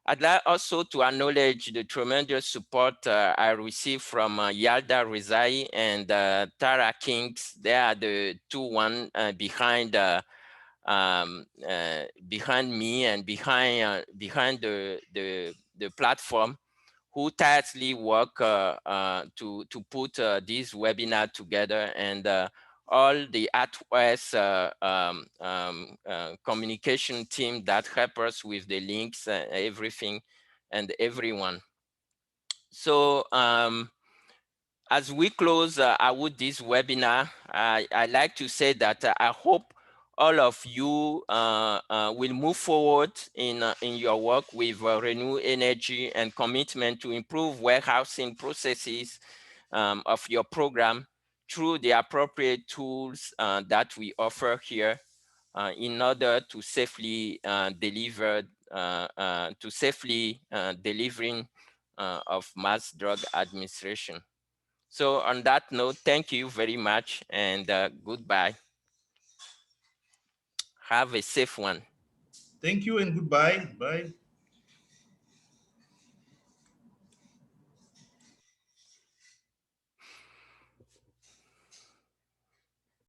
I'd like also to acknowledge the tremendous support I received from Yalda Rizai and Tara Kings. They are the two behind behind me and behind the platform, who tirelessly work to put this webinar together, and all the at-West communication team that help us with the links and everything. and everyone. So as we close out this webinar, I like to say that I hope all of you will move forward in your work with renewed energy and commitment to improve warehousing processes of your program through the appropriate tools that we offer here in order to safely deliver delivering of mass drug administration. So on that note, thank you very much and goodbye. Have a safe one. Thank you and goodbye. Bye.